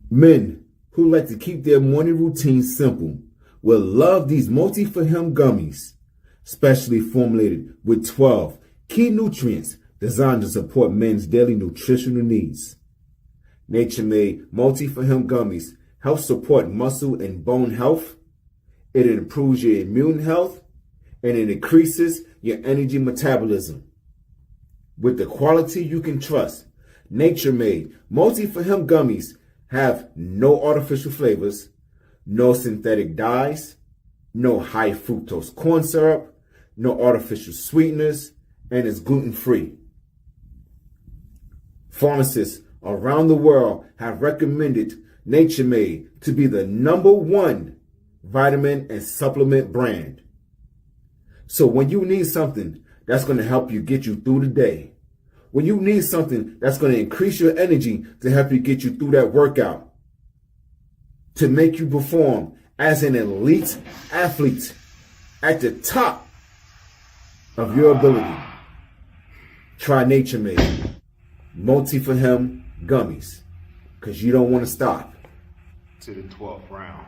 Men who like to keep their morning routine simple will love these Multi for Him gummies, specially formulated with 12 key nutrients designed to support men's daily nutritional needs. Nature Made Multi for Him gummies help support muscle and bone health. It improves your immune health and it increases your energy metabolism. With the quality you can trust, Nature Made Multi for Him gummies have no artificial flavors, no synthetic dyes, no high fructose corn syrup, no artificial sweeteners, and is gluten-free. Pharmacists around the world have recommended Nature Made to be the #1 vitamin and supplement brand. So when you need something that's going to help you get you through the day, when you need something that's going to increase your energy to help you get you through that workout, to make you perform as an elite athlete at the top of your ability, try Nature Made Multi for Him gummies, because you don't want to stop to the 12th round.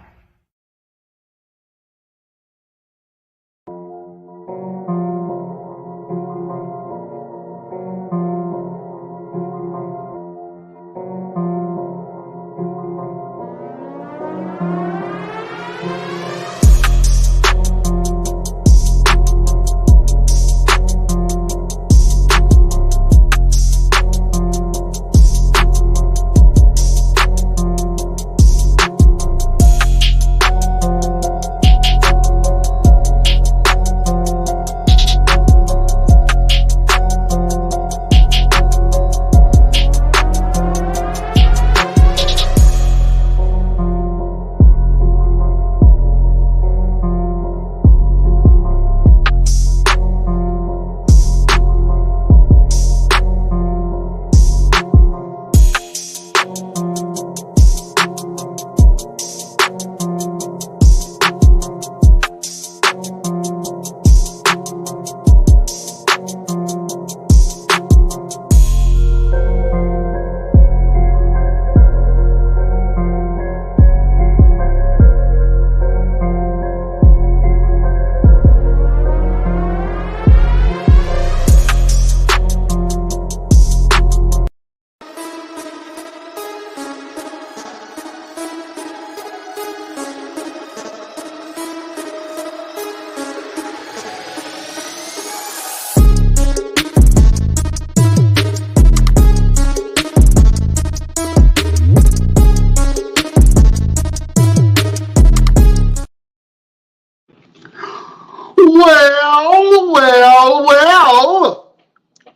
Well,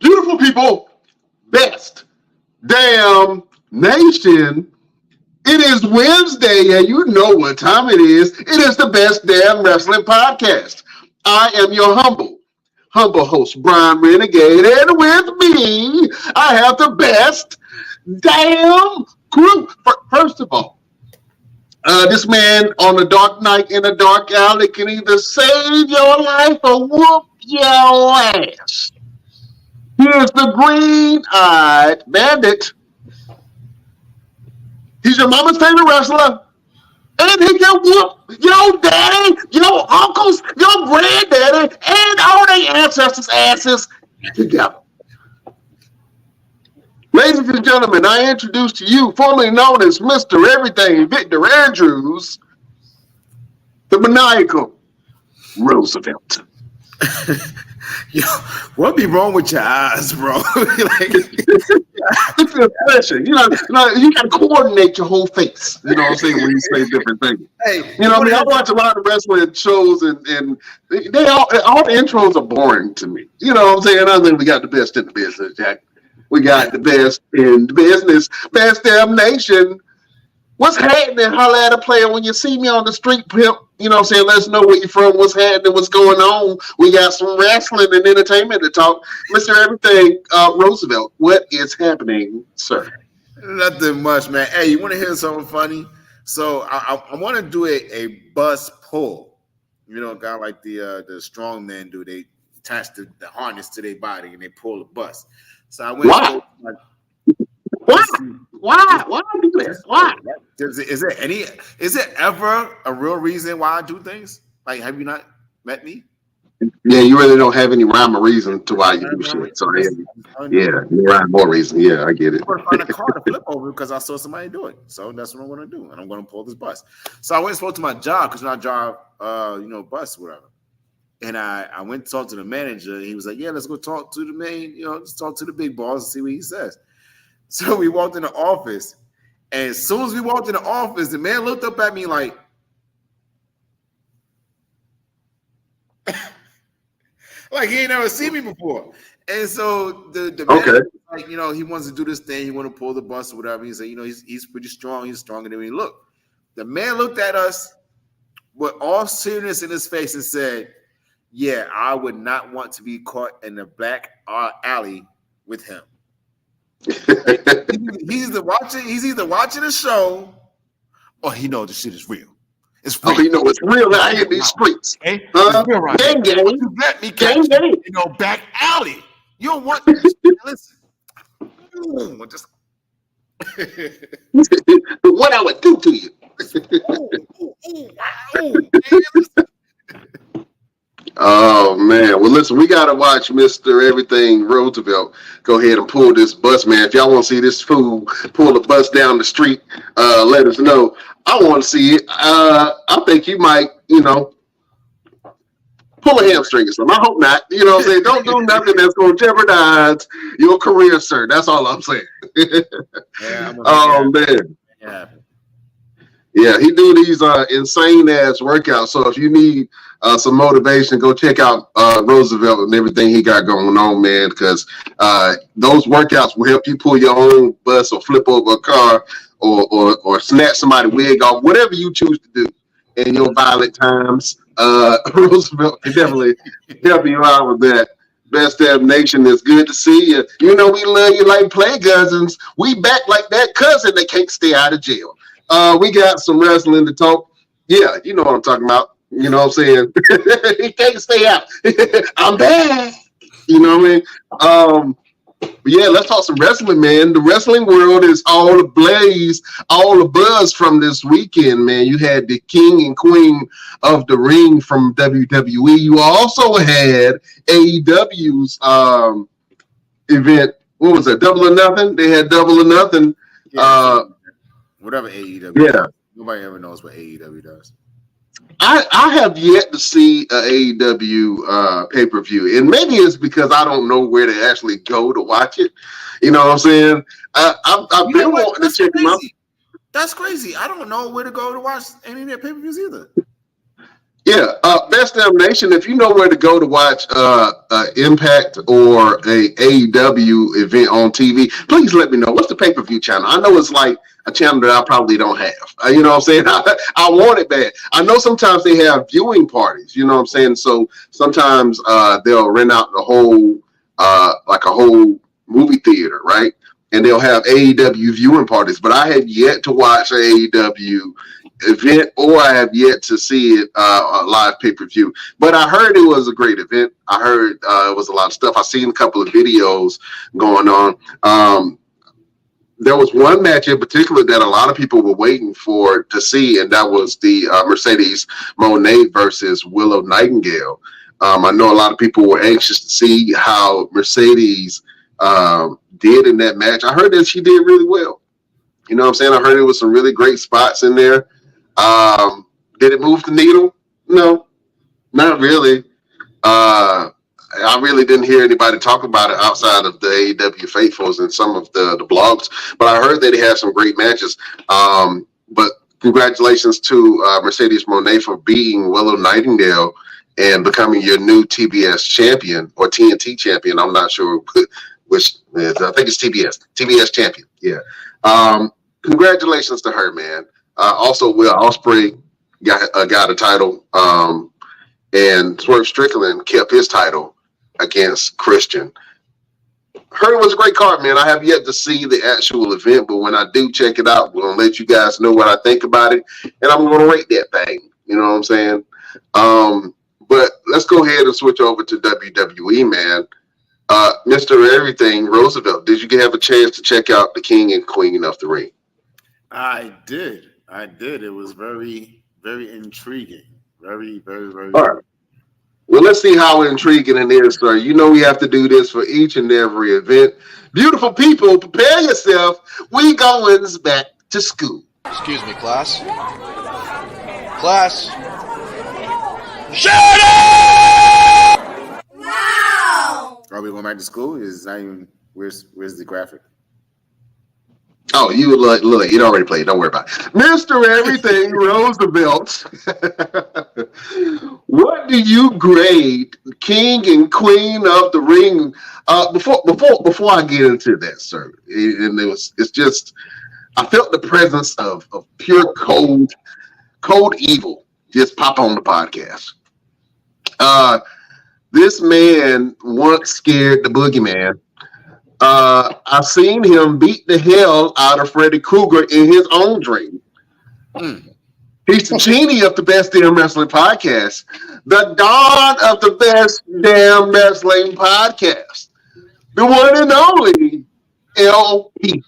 beautiful people, best damn nation. It is Wednesday, and you know what time it is. It is the Best Damn Wrestling Podcast. I am your humble host, Brian Renegade, and with me, I have the best damn crew. First of all, this man on a dark night in a dark alley can either save your life or whoop your ass. Here's the green-eyed bandit. He's your mama's favorite wrestler. And he can whoop your daddy, your uncles, your granddaddy, and all their ancestors' asses together. Ladies and gentlemen, I introduce to you, formerly known as Mr. Everything, Victor Andrews, the maniacal Roosevelt. Yo, what be wrong with your eyes, bro? It's an expression. You gotta coordinate your whole face. You know what I'm saying, when you say different things. Hey, you know what I mean? I watch a lot of wrestling shows and they all the intros are boring to me. You know what I'm saying? I think we got the best in the business, Jack. We got the best in the business. Best damn nation. What's happening? Holla at a player when you see me on the street, pimp. You know what I'm saying? Let us know where you're from, what's happening, what's going on. We got some wrestling and entertainment to talk. Mr. Everything, Roosevelt, what is happening, sir? Nothing much, man. Hey, you want to hear something funny? So I want to do a bus pull. You know, a guy like the strong men do. They attach the harness to their body and they pull the bus. So I went. Wow. Why? Why do that? Why? Is there ever a real reason why I do things? Like, have you not met me? Yeah, you really don't have any rhyme or reason to why you do shit. So no rhyme or reason. Yeah, I get it. I'm gonna find a car to flip over because I saw somebody do it. So that's what I'm gonna do, and I'm gonna pull this bus. So I went and spoke to my job because I drive, bus, whatever. And I went to talk to the manager. And he was like, "Yeah, let's go talk to the main, let's talk to the big boss and see what he says." So we walked in the office, and as soon as we walked in the office, the man looked up at me like, like he ain't never seen me before. And so the manager, like, he wants to do this thing. He want to pull the bus or whatever. He said, he's pretty strong. He's stronger than me. Look, the man looked at us with all seriousness in his face and said, "Yeah, I would not want to be caught in the black alley with him." He's either watching a show, or he knows the shit is real. It's real. Oh, it's real out here in these streets. Okay? It's real right gang. You let me catch back alley. You don't want listen. Just what I would do to you. Oh man, well listen, we gotta watch Mr. Everything Roosevelt go ahead and pull this bus, man. If y'all want to see this fool pull the bus down the street, let us know. I want to see it. I think you might, pull a hamstring or something. I hope not. You know what I'm saying? Don't do nothing that's going to jeopardize your career, sir. That's all I'm saying. Oh man. Yeah, he do these insane ass workouts. So if you need some motivation, go check out Roosevelt and everything he got going on, man. Because those workouts will help you pull your own bus or flip over a car or snatch somebody's wig off, whatever you choose to do in your violent times. Roosevelt can definitely help you out with that. Best Damn Nation, it's good to see you. We love you like play cousins. We back like that cousin that can't stay out of jail. We got some wrestling to talk. Yeah, you know what I'm talking about. You know what I'm saying? He can't stay out. I'm back. You know what I mean? But yeah, let's talk some wrestling, man. The wrestling world is all ablaze, all the buzz from this weekend, man. You had the king and queen of the ring from WWE. You also had AEW's event. What was it? Double or Nothing? They had Double or Nothing. Whatever AEW. Yeah. Does. Nobody ever knows what AEW does. I have yet to see a AEW pay-per-view, and maybe it's because I don't know where to actually go to watch it. You know what I'm saying? I've been wanting to check them out. That's crazy. I don't know where to go to watch any of their pay-per-views either. Yeah, Best Damn Nation, if you know where to go to watch Impact or a AEW event on TV, please let me know. What's the pay-per-view channel? I know it's like a channel that I probably don't have. You know what I'm saying? I want it bad. I know sometimes they have viewing parties, you know what I'm saying? So sometimes they'll rent out the whole, like a whole movie theater, right? And they'll have AEW viewing parties. But I have yet to watch AEW event, or I have yet to see it live pay-per-view. But I heard it was a great event. I heard it was a lot of stuff. I seen a couple of videos going on. There was one match in particular that a lot of people were waiting for to see, and that was the Mercedes Moné versus Willow Nightingale. I know a lot of people were anxious to see how Mercedes did in that match. I heard that she did really well. You know what I'm saying? I heard it was some really great spots in there. Did it move the needle? No, not really. I really didn't hear anybody talk about it outside of the AEW faithfuls and some of the blogs, but I heard that they had some great matches. But congratulations to Mercedes Moné for beating Willow Nightingale and becoming your new TBS champion or TNT champion. I'm not sure which. I think it's TBS champion. Yeah. Congratulations to her, man. Also, Will Ospreay got a title, and Swerve Strickland kept his title against Christian. Heard it was a great card, man. I have yet to see the actual event, but when I do check it out, we're gonna let you guys know what I think about it, and I'm gonna rate that thing. You know what I'm saying? But let's go ahead and switch over to WWE, man. Mr. Everything Roosevelt, did you have a chance to check out the King and Queen of the Ring? I did. It was very, very intriguing. Very, very, very. All right. Well, let's see how intriguing it is, sir. You know we have to do this for each and every event. Beautiful people, prepare yourself. We going back to school. Excuse me, class. Class. Shut up! Wow! Are we going back to school? Is not even where's the graphic? Oh, you would look, it already played. Don't worry about it. Mr. Everything Roosevelt. What do you grade King and Queen of the Ring? Before I get into that, sir, and it's just I felt the presence of pure cold evil just pop on the podcast. This man once scared the boogeyman. I've seen him beat the hell out of Freddy Krueger in his own dream. He's the genie of the Best Damn Wrestling Podcast, the dawn of the Best Damn Wrestling Podcast. The one and only LP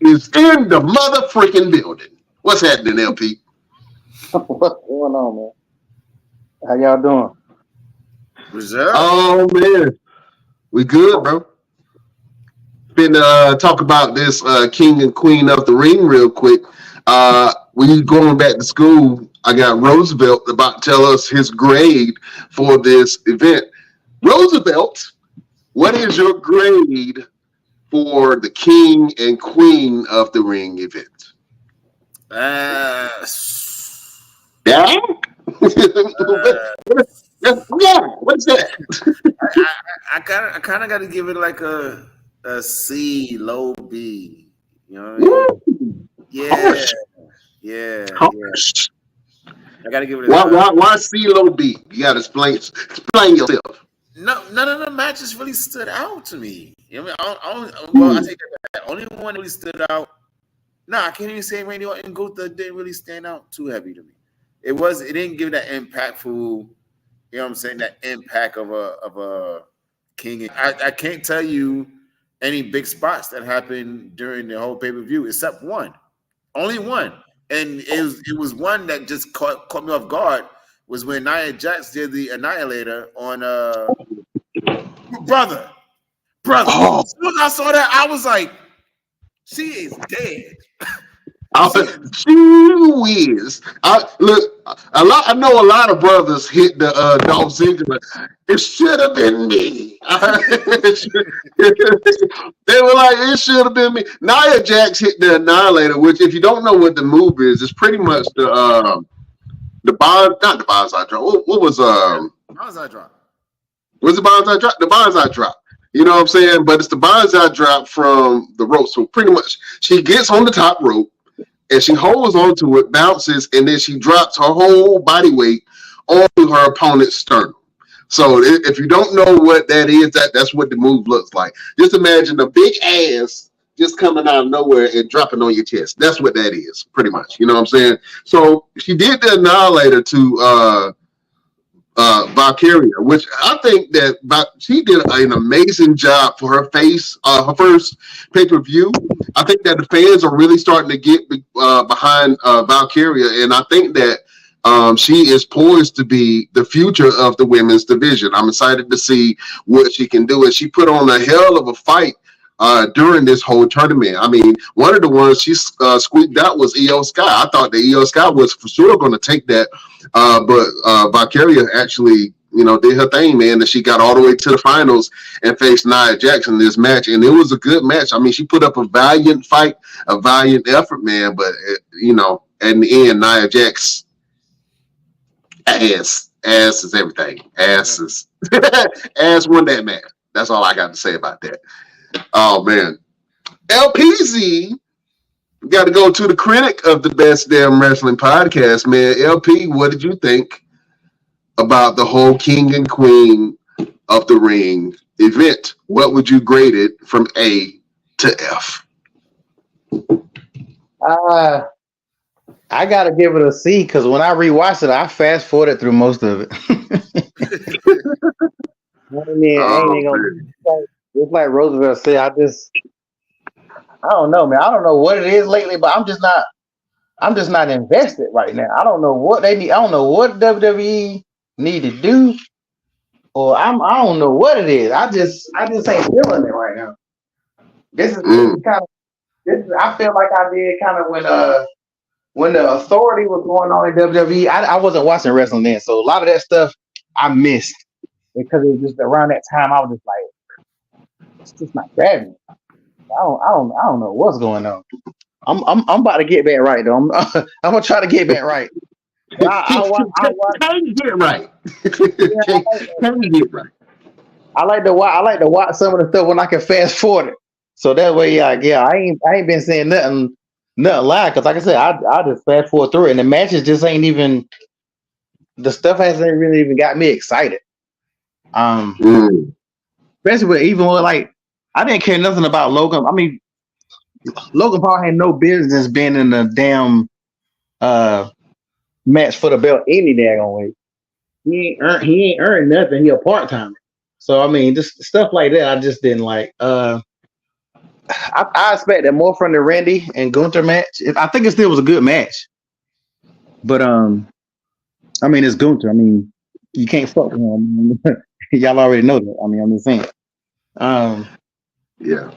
is in the motherfucking building. What's happening, LP? What's going on, man? How y'all doing? Reserve? Oh, man. We good, bro. Been talk about this King and Queen of the Ring real quick. We going back to school. I got Roosevelt about to tell us his grade for this event. Roosevelt, what is your grade for the King and Queen of the Ring event? Yeah. What's that? I kind of got to give it like a C, low B. You know what I mean? Yeah. I got to give it. Why C, low B? You got to explain yourself. None of the matches really stood out to me. You know what I mean? I take that back. Only one really stood out. No, I can't even say Randy Orton and Gunther didn't really stand out too heavy to me. It didn't give that impactful, you know what I'm saying, that impact of a King. I can't tell you any big spots that happened during the whole pay-per-view except one. Only one. And it was one that just caught me off guard was when Nia Jax did the Annihilator on brother. Oh. As soon as I saw that, I was like, she is dead. She is. I know a lot of brothers hit the Dolph Ziggler. It should have been me. They were like, it should have been me. Nia Jax hit the Annihilator, which, if you don't know what the move is pretty much the Bonsai drop. What was Bonsai drop? Was the Bonsai drop? The Bonsai drop. You know what I'm saying? But it's the Bonsai drop from the rope. So pretty much, she gets on the top rope and she holds onto it, bounces, and then she drops her whole body weight onto her opponent's sternum. So if you don't know what that is, that's what the move looks like. Just imagine a big ass just coming out of nowhere and dropping on your chest. That's what that is, pretty much. You know what I'm saying? So she did the Annihilator to Valkyria, which I think that she did an amazing job for her her first pay-per-view. I think that the fans are really starting to get behind Valkyria, and I think that she is poised to be the future of the women's division. I'm excited to see what she can do, and she put on a hell of a fight during this whole tournament. I mean, one of the ones she squeaked out was Io Sky. I thought that Io Sky was for sure going to take that, but Valkyria actually, did her thing, man. And she got all the way to the finals and faced Nia Jax in this match, and it was a good match. I mean, she put up a valiant fight, a valiant effort, man. But in the end, Nia Jax ass is everything. Ass won that match. That's all I got to say about that. Oh man, LPZ got to go to the critic of the Best Damn Wrestling Podcast, man. LP, what did you think about the whole King and Queen of the Ring event? What would you grade it from A to F? I gotta give it a C because when I rewatched it, I fast forwarded through most of it. mean, I ain't Oh, even man. gonna. It's like Roosevelt said. I don't know, man. I don't know what it is lately, but I'm just not. I'm just not invested right now. I don't know what they need. I don't know what WWE need to do, or I don't know what it is. I just ain't feeling it right now. This is Mm, kind of I feel like I did kind of when the authority was going on in WWE. I wasn't watching wrestling then, so a lot of that stuff I missed because it was just around that time. I was just like, it's just not grabbing me. I don't know what's going on. I'm about to get back right though. I'm gonna try to get back right. Can you get it right? Yeah, Can you get it right? I like to watch. I like to watch some of the stuff when I can fast forward it. So that way, yeah, I ain't been saying nothing live because, like I said, I just fast forward through it, and the matches just ain't even. The stuff hasn't really even got me excited. Mm, Especially even with like, I didn't care nothing about Logan. I mean, Logan Paul had no business being in the damn match for the belt any daggone way. He ain't earned nothing. He a part timer. So I mean, just stuff like that. I just didn't like. I expected more from the Randy and Gunther match. I think it still was a good match, but I mean, it's Gunther. I mean, you can't fuck with him. Y'all already know that. I mean, I'm just saying. yeah.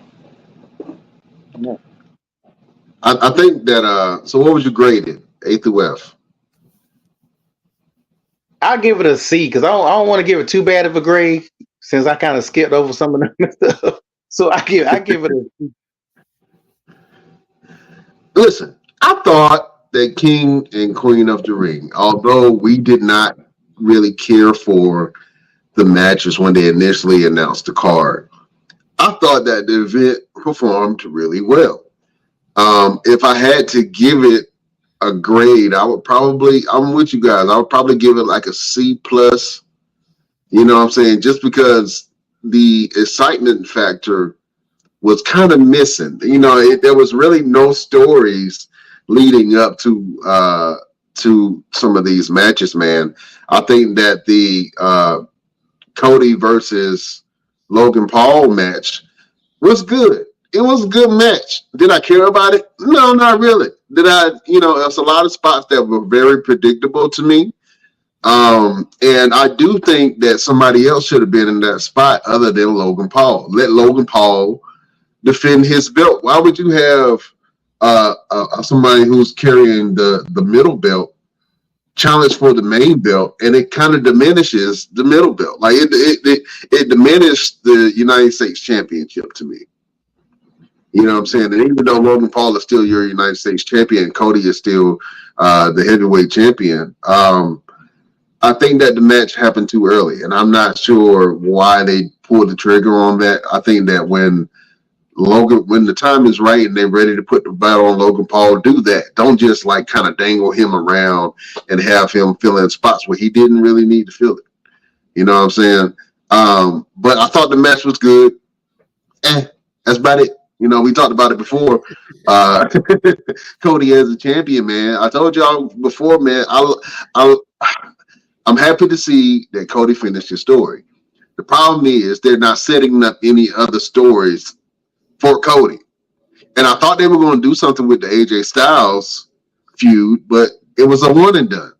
Yeah. I think that so what was you graded? A through F. I'll give it a C because I don't want to give it too bad of a grade since I kind of skipped over some of the stuff. So I give it a C. Listen, I thought that King and Queen of the Ring, although we did not really care for the matches when they initially announced the card, I thought that the event performed really well. If I had to give it a grade, I would probably, I'm with you guys, I would probably give it like a C plus. You know what I'm saying? Just because the excitement factor was kind of missing. You know, there was really no stories leading up to some of these matches, man. I think that the Cody versus Logan Paul match was good. It was a good match. Did I care about it? No, not really. Did I, there's a lot of spots that were very predictable to me. And I do think that somebody else should have been in that spot other than Logan Paul. Let Logan Paul defend his belt. Why would you have somebody who's carrying the middle belt challenge for the main belt, and it kind of diminishes the middle belt? Like it diminished the United States Championship to me. You know what I'm saying? And even though Logan Paul is still your United States champion, Cody is still the heavyweight champion. I think that the match happened too early, and I'm not sure why they pulled the trigger on that. I think that when the time is right and they're ready to put the belt on Logan Paul, do that. Don't just like kind of dangle him around and have him fill in spots where he didn't really need to fill it. You know what I'm saying? But I thought the match was good. That's about it. You know, we talked about it before. Cody as a champion, man. I told y'all before, man. I'm happy to see that Cody finished his story. The problem is they're not setting up any other stories for Cody. And I thought they were going to do something with the AJ Styles feud, but it was a one and done.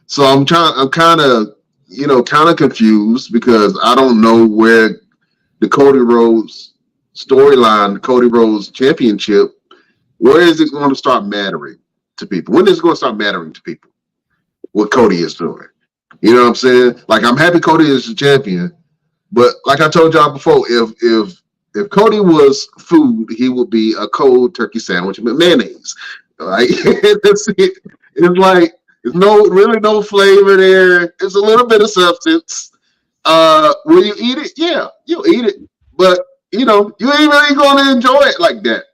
So I'm kind of confused because I don't know where the Cody Rhodes storyline, the Cody Rhodes championship, where is it going to start mattering to people? When is it going to start mattering to people what Cody is doing? You know what I'm saying? Like, I'm happy Cody is the champion, but like I told y'all before, if Cody was food, he would be a cold turkey sandwich with mayonnaise. Right? That's it. It's like there's no flavor there. It's a little bit of substance. Will you eat it? Yeah, you'll eat it, but you ain't really going to enjoy it like that.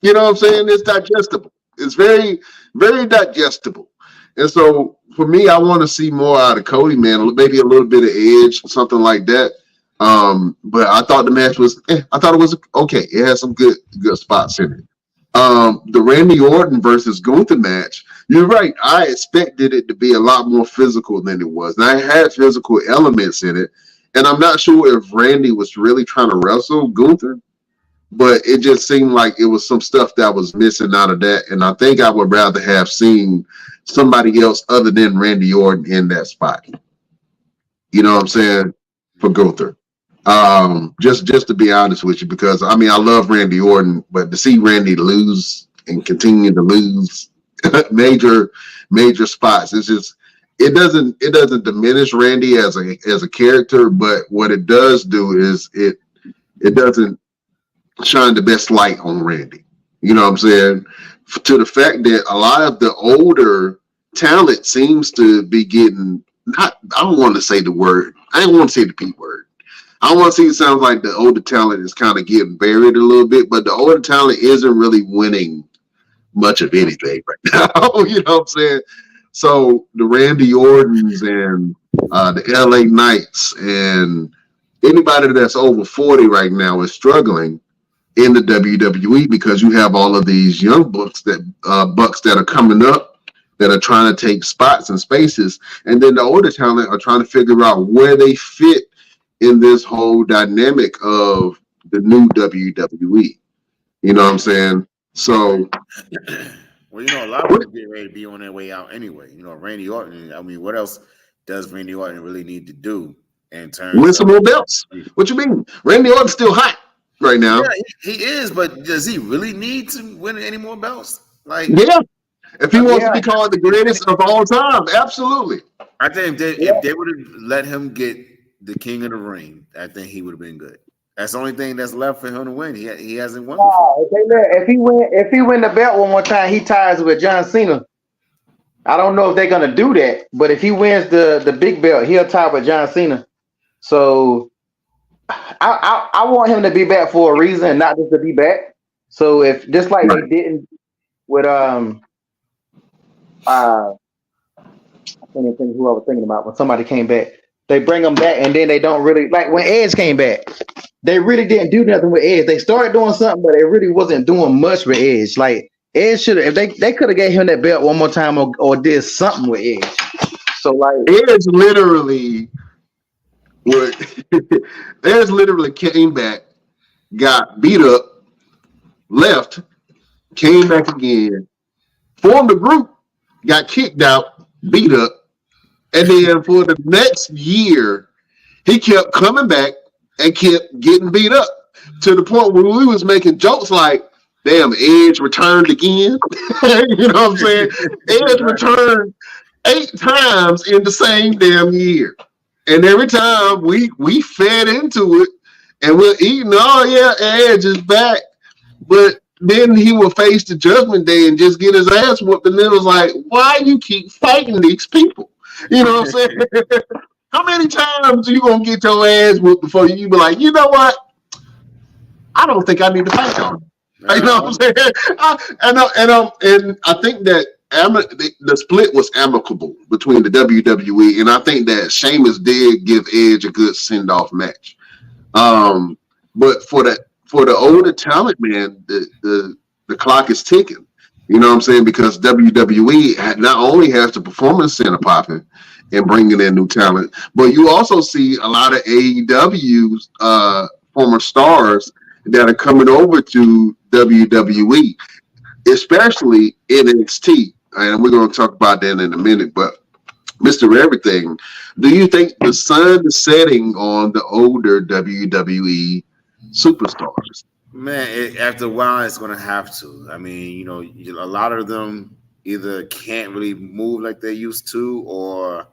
You know what I'm saying? It's digestible. It's very, very digestible. And so for me, I want to see more out of Cody, man. Maybe a little bit of edge, something like that. But I thought the match was, I thought it was okay. It had some good spots in it. The Randy Orton versus Gunther match, you're right. I expected it to be a lot more physical than it was. Now, it had physical elements in it, And I'm not sure if Randy was really trying to wrestle Gunther, but it just seemed like it was some stuff that was missing out of that. And I think I would rather have seen somebody else other than Randy Orton in that spot. You know what I'm saying? For Gunther. Just to be honest with you, because I mean I love Randy Orton, but to see Randy lose and continue to lose major spots, it's just it doesn't diminish Randy as a character, but what it does do is it doesn't shine the best light on Randy. You know what I'm saying? To the fact that a lot of the older talent seems to be getting I don't want to say the word. I don't want to say the P word. I don't want to say it sounds like the older talent is kind of getting buried a little bit, but the older talent isn't really winning much of anything right now. You know what I'm saying? So the Randy Ortons and the LA Knights and anybody that's over 40 right now is struggling in the WWE because you have all of these young bucks that are coming up that are trying to take spots and spaces, and then the older talent are trying to figure out where they fit in this whole dynamic of the new WWE. You know what I'm saying? So, well, you know, a lot of people get ready to be on their way out anyway. You know, Randy Orton. I mean, what else does Randy Orton really need to do in terms win some more belts? What you mean? Randy Orton's still hot right now. Yeah, he is, but does he really need to win any more belts? Like, yeah. If he wants to be called the greatest of all time, absolutely. I think if they would have let him get the King of the Ring, I think he would have been good. That's the only thing that's left for him to win. He hasn't won before. If he win the belt one more time, he ties with John Cena. I don't know if they're gonna do that, but if he wins the big belt, he'll tie with John Cena. So I want him to be back for a reason, not just to be back. So if just like they didn't with I can't even think who I was thinking about when somebody came back. They bring them back and then they don't really like when Edge came back. They really didn't do nothing with Edge. They started doing something, but it really wasn't doing much with Edge. Like Edge should have, if they could have gave him that belt one more time or did something with Edge. So like Edge literally came back, got beat up, left, came back again, formed a group, got kicked out, beat up, and then for the next year, he kept coming back and kept getting beat up to the point where we was making jokes like, damn, Edge returned again. You know what I'm saying? Edge returned 8 times in the same damn year. And every time we fed into it and we're eating, oh yeah, Edge is back. But then he will face the Judgment Day and just get his ass whooped. And it was like, why you keep fighting these people? You know what I'm saying? How many times are you going to get your ass whooped before you be like, you know what? I don't think I need to fight on him. You know what I'm saying? And I think that the split was amicable between the WWE, and I think that Sheamus did give Edge a good send-off match. But for the older talent, man, the clock is ticking. You know what I'm saying? Because WWE not only has the performance center popping and bringing in new talent, but you also see a lot of AEW's former stars that are coming over to WWE, especially NXT. And we're going to talk about that in a minute. But Mr. Everything, do you think the sun is setting on the older WWE superstars? Man, after a while, it's going to have to. I mean, you know, a lot of them either can't really move like they used to, or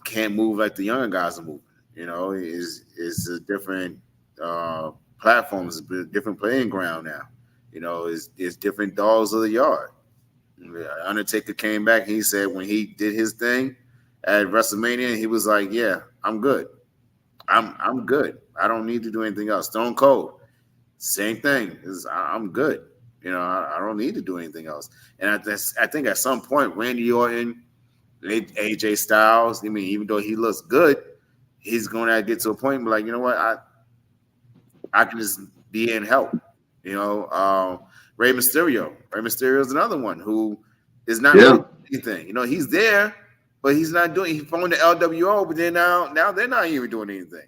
can't move like the younger guys are moving. You know, it's a different platforms, a different playing ground now. You know, it's different dogs of the yard. Undertaker came back. He said when he did his thing at WrestleMania, he was like, "Yeah, I'm good. I'm good. I don't need to do anything else." Stone Cold, same thing. I'm good. You know, I don't need to do anything else. And I think at some point, Randy Orton, AJ Styles, I mean, even though he looks good, he's going to get to a point where, like, you know what, I can just be in help. You know, Rey Mysterio. Rey Mysterio is another one who is not really anything. You know, he's there, but he's not doing. He formed the LWO, but then now they're not even doing anything.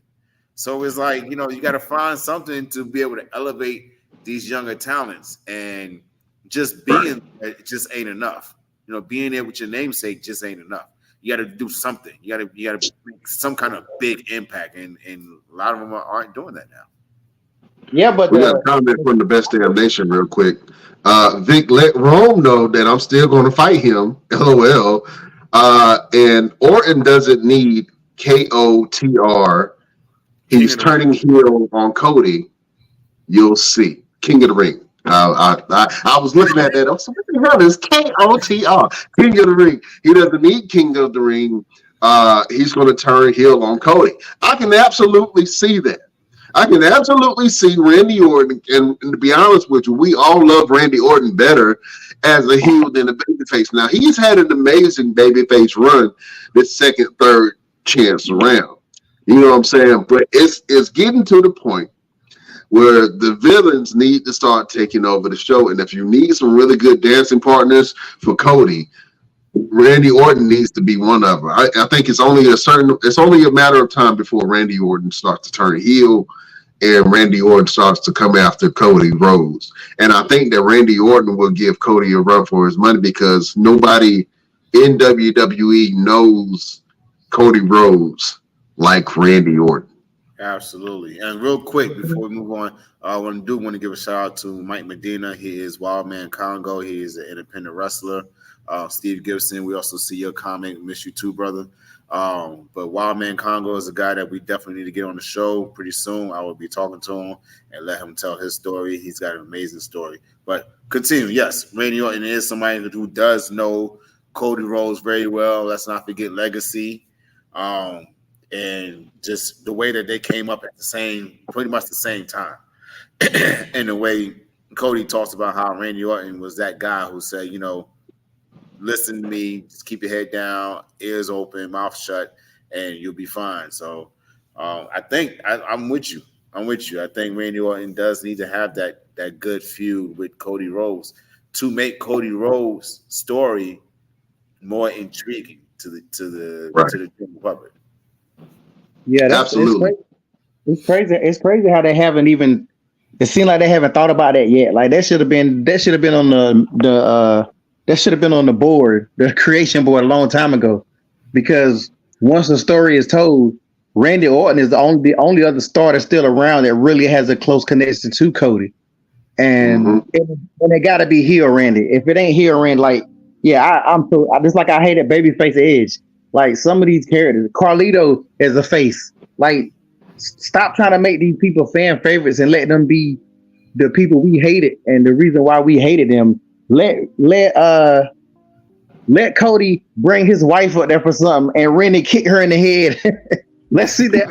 So it's like, you know, you got to find something to be able to elevate these younger talents, and just being it just ain't enough. You know, being there with your namesake just ain't enough. You got to do something. You got to make some kind of big impact, and a lot of them aren't doing that now. Yeah, but We got a comment from the Best Damn Nation real quick. Vic, let Rome know that I'm still going to fight him. LOL. And Orton doesn't need KOTR. He's turning heel on Cody. You'll see. King of the Ring. I was looking at that. I was like, what the hell is KOTR? King of the Ring. He doesn't need King of the Ring. He's going to turn heel on Cody. I can absolutely see that. I can absolutely see Randy Orton, and to be honest with you, we all love Randy Orton better as a heel than a babyface. Now, he's had an amazing babyface run this second, third chance around. You know what I'm saying? But it's getting to the point where the villains need to start taking over the show. And if you need some really good dancing partners for Cody, Randy Orton needs to be one of them. I think it's only a matter of time before Randy Orton starts to turn heel and Randy Orton starts to come after Cody Rhodes. And I think that Randy Orton will give Cody a run for his money because nobody in WWE knows Cody Rhodes like Randy Orton. Absolutely. And real quick, before we move on, I want to give a shout out to Mike Medina. He is Wildman Congo. He is an independent wrestler. Steve Gibson, we also see your comment. Miss you too, brother. But Wildman Congo is a guy that we definitely need to get on the show pretty soon. I will be talking to him and let him tell his story. He's got an amazing story. But continue. Yes, Randy Orton is somebody who does know Cody Rhodes very well. Let's not forget Legacy. And just the way that they came up at pretty much the same time. And the way Cody talks about how Randy Orton was that guy who said, you know, listen to me, just keep your head down, ears open, mouth shut, and you'll be fine. So I think I'm with you. I think Randy Orton does need to have that good feud with Cody Rhodes to make Cody Rhodes' story more intriguing to the general public. Yeah, absolutely. It's crazy. It's crazy how they haven't even. It seems like they haven't thought about that yet. Like that should have been on the board, the creation board, a long time ago. Because once the story is told, Randy Orton is the only other star that's still around that really has a close connection to Cody. And it got to be heel Randy. If it ain't heel Randy, like I'm just like I hated Babyface Edge. Like some of these characters, Carlito is a face. Like, stop trying to make these people fan favorites and let them be the people we hated and the reason why we hated them. Let Cody bring his wife up there for something and Randy kick her in the head. Let's see that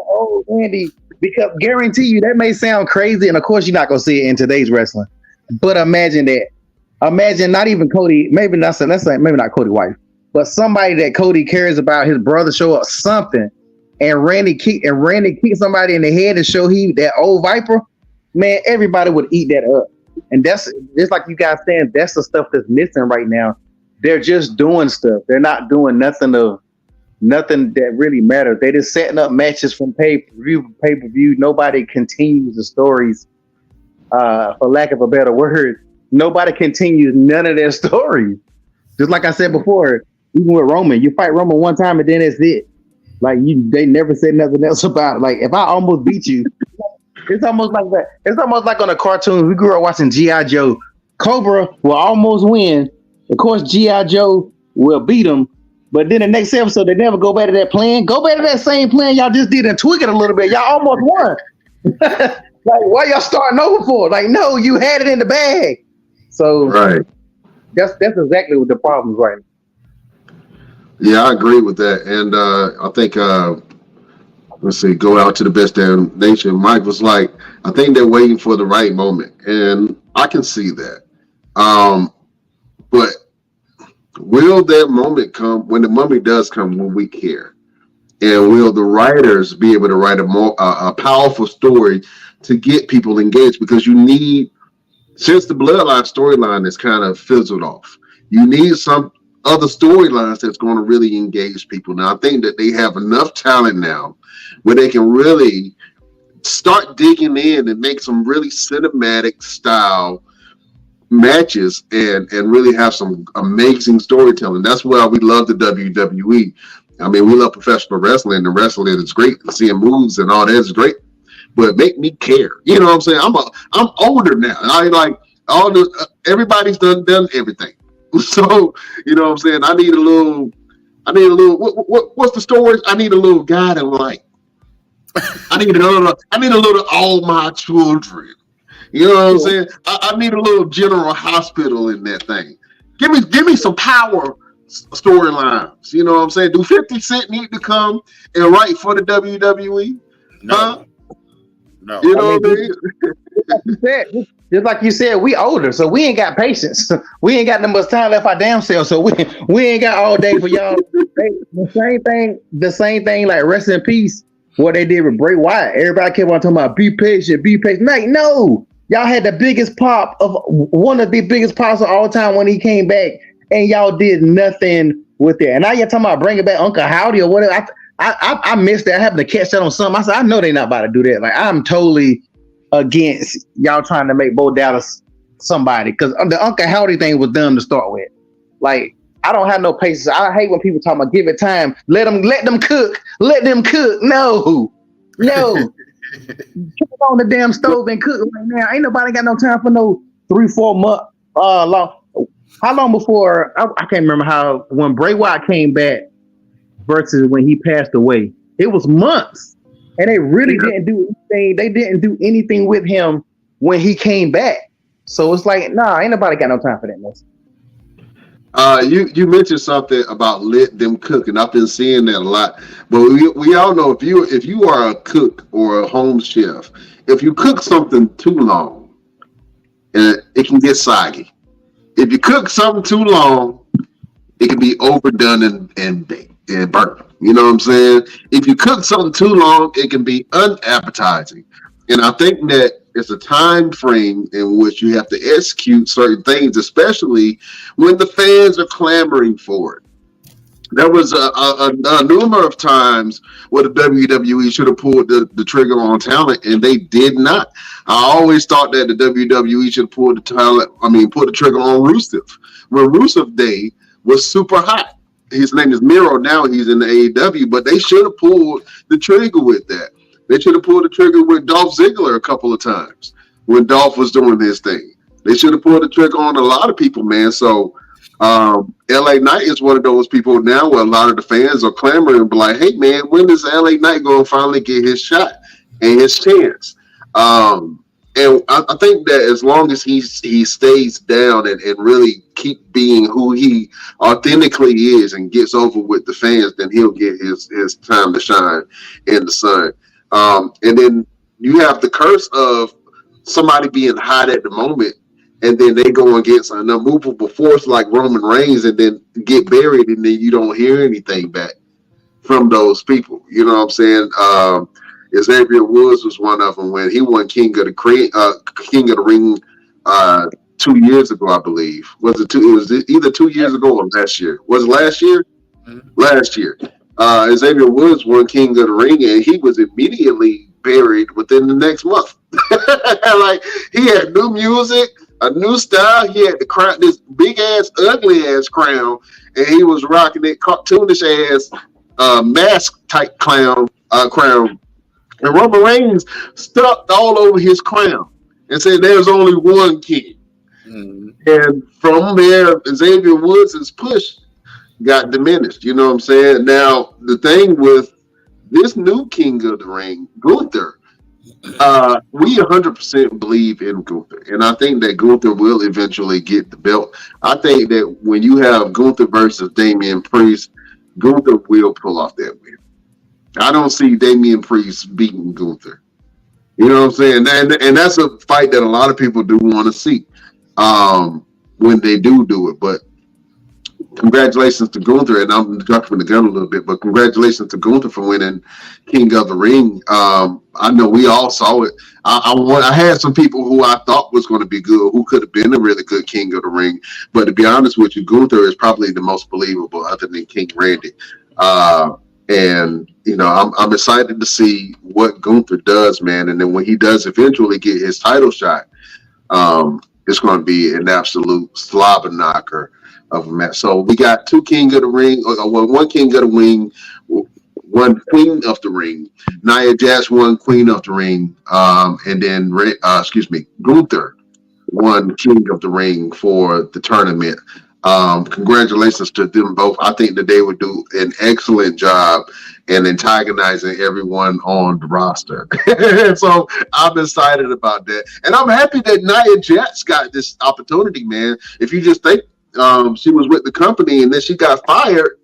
old Randy. Because guarantee you that may sound crazy, and of course you're not gonna see it in today's wrestling. But imagine that. Imagine not even Cody. Maybe not. Let's say maybe not Cody's wife. But somebody that Cody cares about, his brother show up something, and Randy kick somebody in the head and show he that old Viper, man, everybody would eat that up. And that's just like you guys saying, that's the stuff that's missing right now. They're just doing stuff. They're not doing nothing that really matters. They're just setting up matches from pay-per-view. Nobody continues the stories, for lack of a better word. Nobody continues none of their stories. Just like I said before, even with Roman, you fight Roman one time and then that's it. Like they never said nothing else about it. Like if I almost beat you, it's almost like that. It's almost like on a cartoon. We grew up watching G.I. Joe. Cobra will almost win. Of course, G.I. Joe will beat him. But then the next episode, they never go back to that plan. Go back to that same plan y'all just did and tweak it a little bit. Y'all almost won. Like, why y'all starting over for? Like, no, you had it in the bag. So right. That's exactly what the problem is right now. Yeah, I agree with that. And I think, let's see, go out to the Best Damn Nation. Mike was like, I think they're waiting for the right moment. And I can see that. But will that moment come when the moment does come when we care? And will the writers be able to write a powerful story to get people engaged? Because you need, since the Bloodline storyline is kind of fizzled off, you need other storylines that's going to really engage people. Now, I think that they have enough talent now where they can really start digging in and make some really cinematic style matches and really have some amazing storytelling. That's why we love the WWE. I mean, we love professional wrestling, and wrestling is great. Seeing moves and all that is great, but make me care. You know what I'm saying? I'm older now. I like all the everybody's done everything. So you know what I'm saying? I need a little. What's the story? I need a little guiding light. I need a little all my children. You know what I'm saying? I need a little General Hospital in that thing. Give me some power storylines. You know what I'm saying? Do 50 Cent need to come and write for the WWE? No. Huh? No. You know what I mean? Just like you said, we older, so we ain't got patience. We ain't got that much time left our damn selves, so we ain't got all day for y'all. The same thing like Rest in Peace, what they did with Bray Wyatt. Everybody kept on talking about be patient. Like, no. Y'all had the biggest pop of one of the biggest pops of all time when he came back, and y'all did nothing with it. And now you're talking about bringing back Uncle Howdy or whatever. I missed that. I happened to catch that on something. I said, I know they're not about to do that. Like, I'm totally against y'all trying to make Bo Dallas somebody, because the Uncle Howdy thing was dumb to start with. Like, I don't have no patience. I hate when people talk about give it time. Let them cook. No. Put on the damn stove and cook right now. Ain't nobody got no time for no 3-4 month long. How long before I can't remember when Bray Wyatt came back versus when he passed away. It was months. And they really didn't do anything. They didn't do anything with him when he came back. So it's like, nah, ain't nobody got no time for that mess. You mentioned something about let them cook, and I've been seeing that a lot. But we all know if you are a cook or a home chef, if you cook something too long, it can get soggy. If you cook something too long, it can be overdone and baked and burnt. You know what I'm saying? If you cook something too long, it can be unappetizing. And I think that it's a time frame in which you have to execute certain things, especially when the fans are clamoring for it. There was a number of times where the WWE should have pulled the trigger on talent, and they did not. I always thought that the WWE should have pulled the trigger on Rusev. When Rusev Day was super hot. His name is Miro. Now he's in the AEW, but they should have pulled the trigger with that. They should have pulled the trigger with Dolph Ziggler a couple of times when Dolph was doing his thing. They should have pulled the trigger on a lot of people, man. So LA Knight is one of those people now where a lot of the fans are clamoring and be like, hey, man, when is LA Knight going to finally get his shot and his chance? And I think that as long as he stays down and really keep being who he authentically is and gets over with the fans, then he'll get his time to shine in the sun. And then you have the curse of somebody being hot at the moment, and then they go against an unmovable force like Roman Reigns and then get buried, and then you don't hear anything back from those people. You know what I'm saying? Xavier Woods was one of them when he won King of the Ring 2 years ago, I believe. Was it It was either 2 years ago or last year. Was it last year? Mm-hmm. Last year. Xavier Woods won King of the Ring, and he was immediately buried within the next month. Like, he had new music, a new style. He had the crown, this big ass, ugly ass crown, and he was rocking it cartoonish ass mask type crown. And Roman Reigns stuck all over his crown and said, "There's only one king." Mm-hmm. And from there, Xavier Woods' push got diminished. You know what I'm saying? Now, the thing with this new King of the Ring, Gunther, we 100% believe in Gunther. And I think that Gunther will eventually get the belt. I think that when you have Gunther versus Damian Priest, Gunther will pull off that win. I don't see Damian Priest beating Gunther. You know what I'm saying? And that's a fight that a lot of people do want to see when they do it. But congratulations to Gunther, and I'm jumping the gun a little bit, but congratulations to Gunther for winning King of the Ring. I know we all saw it. I had some people who I thought was going to be good, who could have been a really good King of the Ring, but to be honest with you, Gunther is probably the most believable other than King Randy. And you know, I'm excited to see what Gunther does, man. And then when he does eventually get his title shot, it's going to be an absolute slobber knocker of a match. So we got two King of the Ring, one King of the Ring, one Queen of the Ring. Nia Jax won Queen of the Ring, and then Gunther won King of the Ring for the tournament. Congratulations to them both. I think that they would do an excellent job in antagonizing everyone on the roster. So I'm excited about that. And I'm happy that Nia Jax got this opportunity, man. If you just think she was with the company and then she got fired,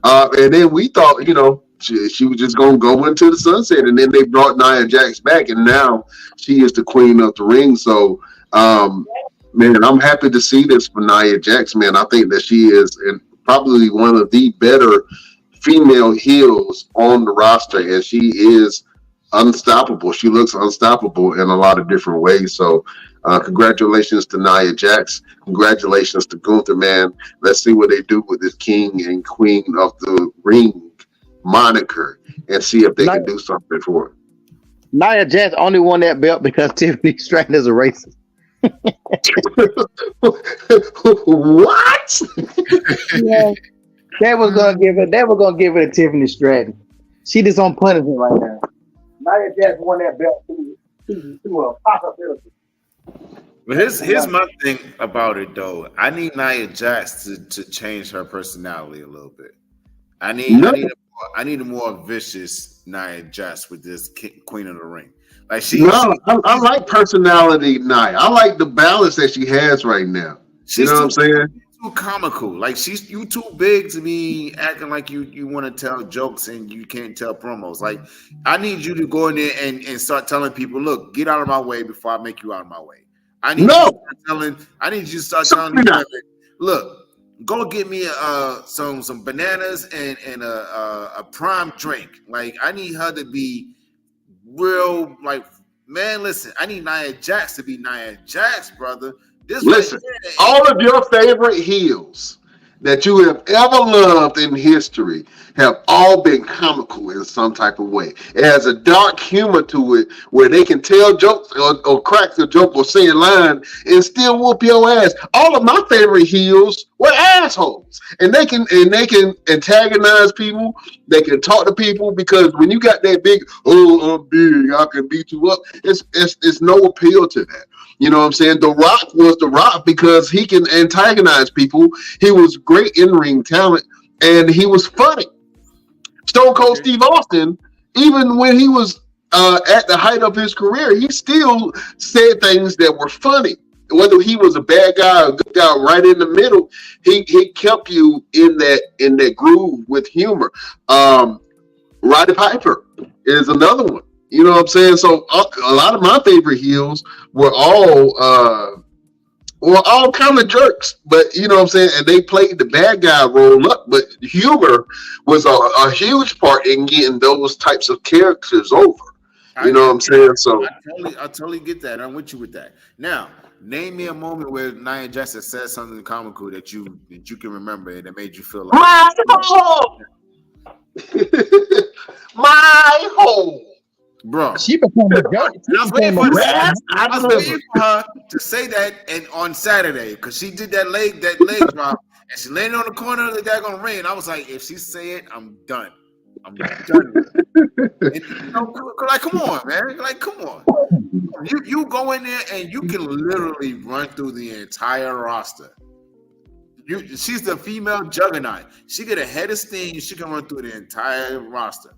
and then we thought, you know, she was just going to go into the sunset, and then they brought Nia Jax back, and now she is the Queen of the Ring. So, man, I'm happy to see this for Nia Jax, man. I think that she is probably one of the better female heels on the roster, and she is unstoppable. She looks unstoppable in a lot of different ways. So congratulations to Nia Jax. Congratulations to Gunther, man. Let's see what they do with this King and Queen of the Ring moniker and see if they can do something for it. Nia Jax only won that belt because Tiffany Stratton is a racist. What? Yeah. They were gonna give it to Tiffany Stratton. She just on punishment right now. Nia Jax won that belt to a possibility. But here's my thing about it though. I need Nia Jax to change her personality a little bit. I need a more vicious Nia Jax with this Queen of the Ring. Like I like personality, Nia. I like the balance that she has right now. You know what I'm saying? Too comical. Like you too big to be acting like you want to tell jokes and you can't tell promos. Like I need you to go in there and start telling people, look, get out of my way before I make you out of my way. I need you to start telling me, look, go get me some bananas and a prime drink. Like I need her to be real. Like, man, listen, I need Nia Jax to be Nia Jax, brother. Listen, all of your favorite heels that you have ever loved in history have all been comical in some type of way. It has a dark humor to it where they can tell jokes or crack the joke or say a line and still whoop your ass. All of my favorite heels were assholes, and they can antagonize people. They can talk to people because when you got that big, I'm big, I can beat you up. It's no appeal to that. You know what I'm saying? The Rock was The Rock because he can antagonize people. He was great in-ring talent, and he was funny. Stone Cold Steve Austin, even when he was at the height of his career, he still said things that were funny. Whether he was a bad guy or a good guy, right in the middle, he kept you in that groove with humor. Roddy Piper is another one. You know what I'm saying? So a lot of my favorite heels were all kind of jerks, but you know what I'm saying? And they played the bad guy role up, but humor was a huge part in getting those types of characters over. You know what I'm saying? So I totally get that. I'm with you with that. Now, name me a moment where Nia Jax said something comical that you can remember and that made you feel like my hole. Bro, she became a joke. I was waiting for her to say that and on Saturday because she did that leg drop and she landed on the corner of the daggone ring. I was like, if she say it, I'm done. I'm done. And, you know, like, come on, man. Like, come on. You go in there and you can literally run through the entire roster. She's the female juggernaut. She get a head of steam. She can run through the entire roster.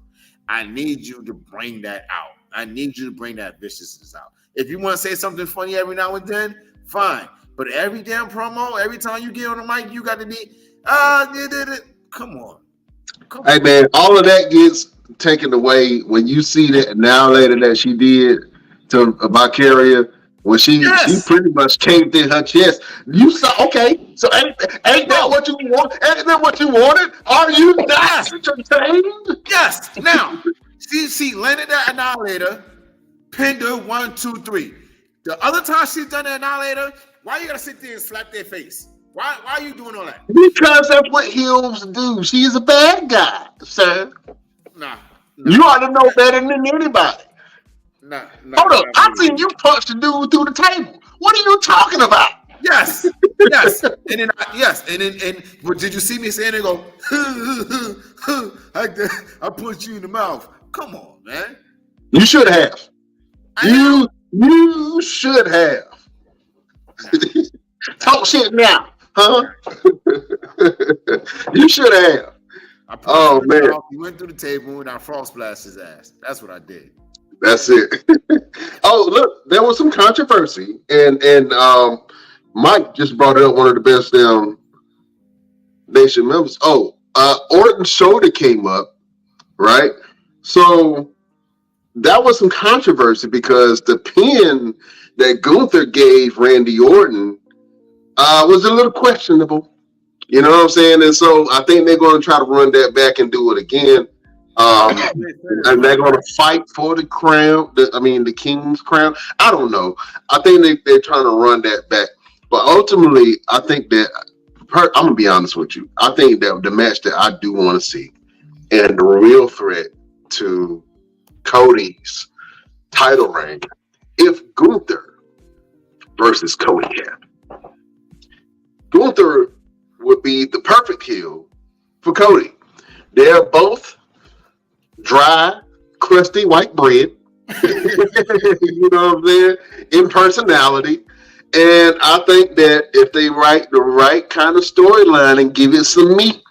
I need you to bring that out. I need you to bring that viciousness out. If you want to say something funny every now and then, fine. But every damn promo, every time you get on the mic, you got to be, come on. Hey, man, all of that gets taken away when you see that now later that she did to Valkyria. when she Yes. pretty much caved in her chest. You saw, okay, so ain't that what you want? Ain't that what you wanted? Are you not entertained? Yes. Now, she landed that annihilator, pinned her 1, 2, 3. The other time she's done the annihilator, why you gotta sit there and slap their face? Why are you doing all that? Because that's what heels do. She's a bad guy, sir. Nah. You ought to know better than anybody. Nah. Hold up, I seen you punch the dude through the table. What are you talking about? Yes. And then but did you see me saying it go? I put you in the mouth. Come on, man. You should have. You should have. Talk shit now, huh? You should have. Oh man! He went through the table and I frost blasted his ass. That's what I did. That's it. Oh look, there was some controversy, and Mike just brought up one of the best Nation members. Orton's shoulder came up, right? So that was some controversy because the pin that Gunther gave Randy Orton was a little questionable. You know what I'm saying? And so I think they're going to try to run that back and do it again. And they're going to fight for the crown. The king's crown. I don't know. I think they're trying to run that back. But ultimately, I think that I'm going to be honest with you. I think that the match that I do want to see and the real threat to Cody's title reign, if Gunther versus Cody happened, Gunther would be the perfect heel for Cody. They're both dry, crusty white bread. You know what I'm saying? In personality. And I think that if they write the right kind of storyline and give it some meat,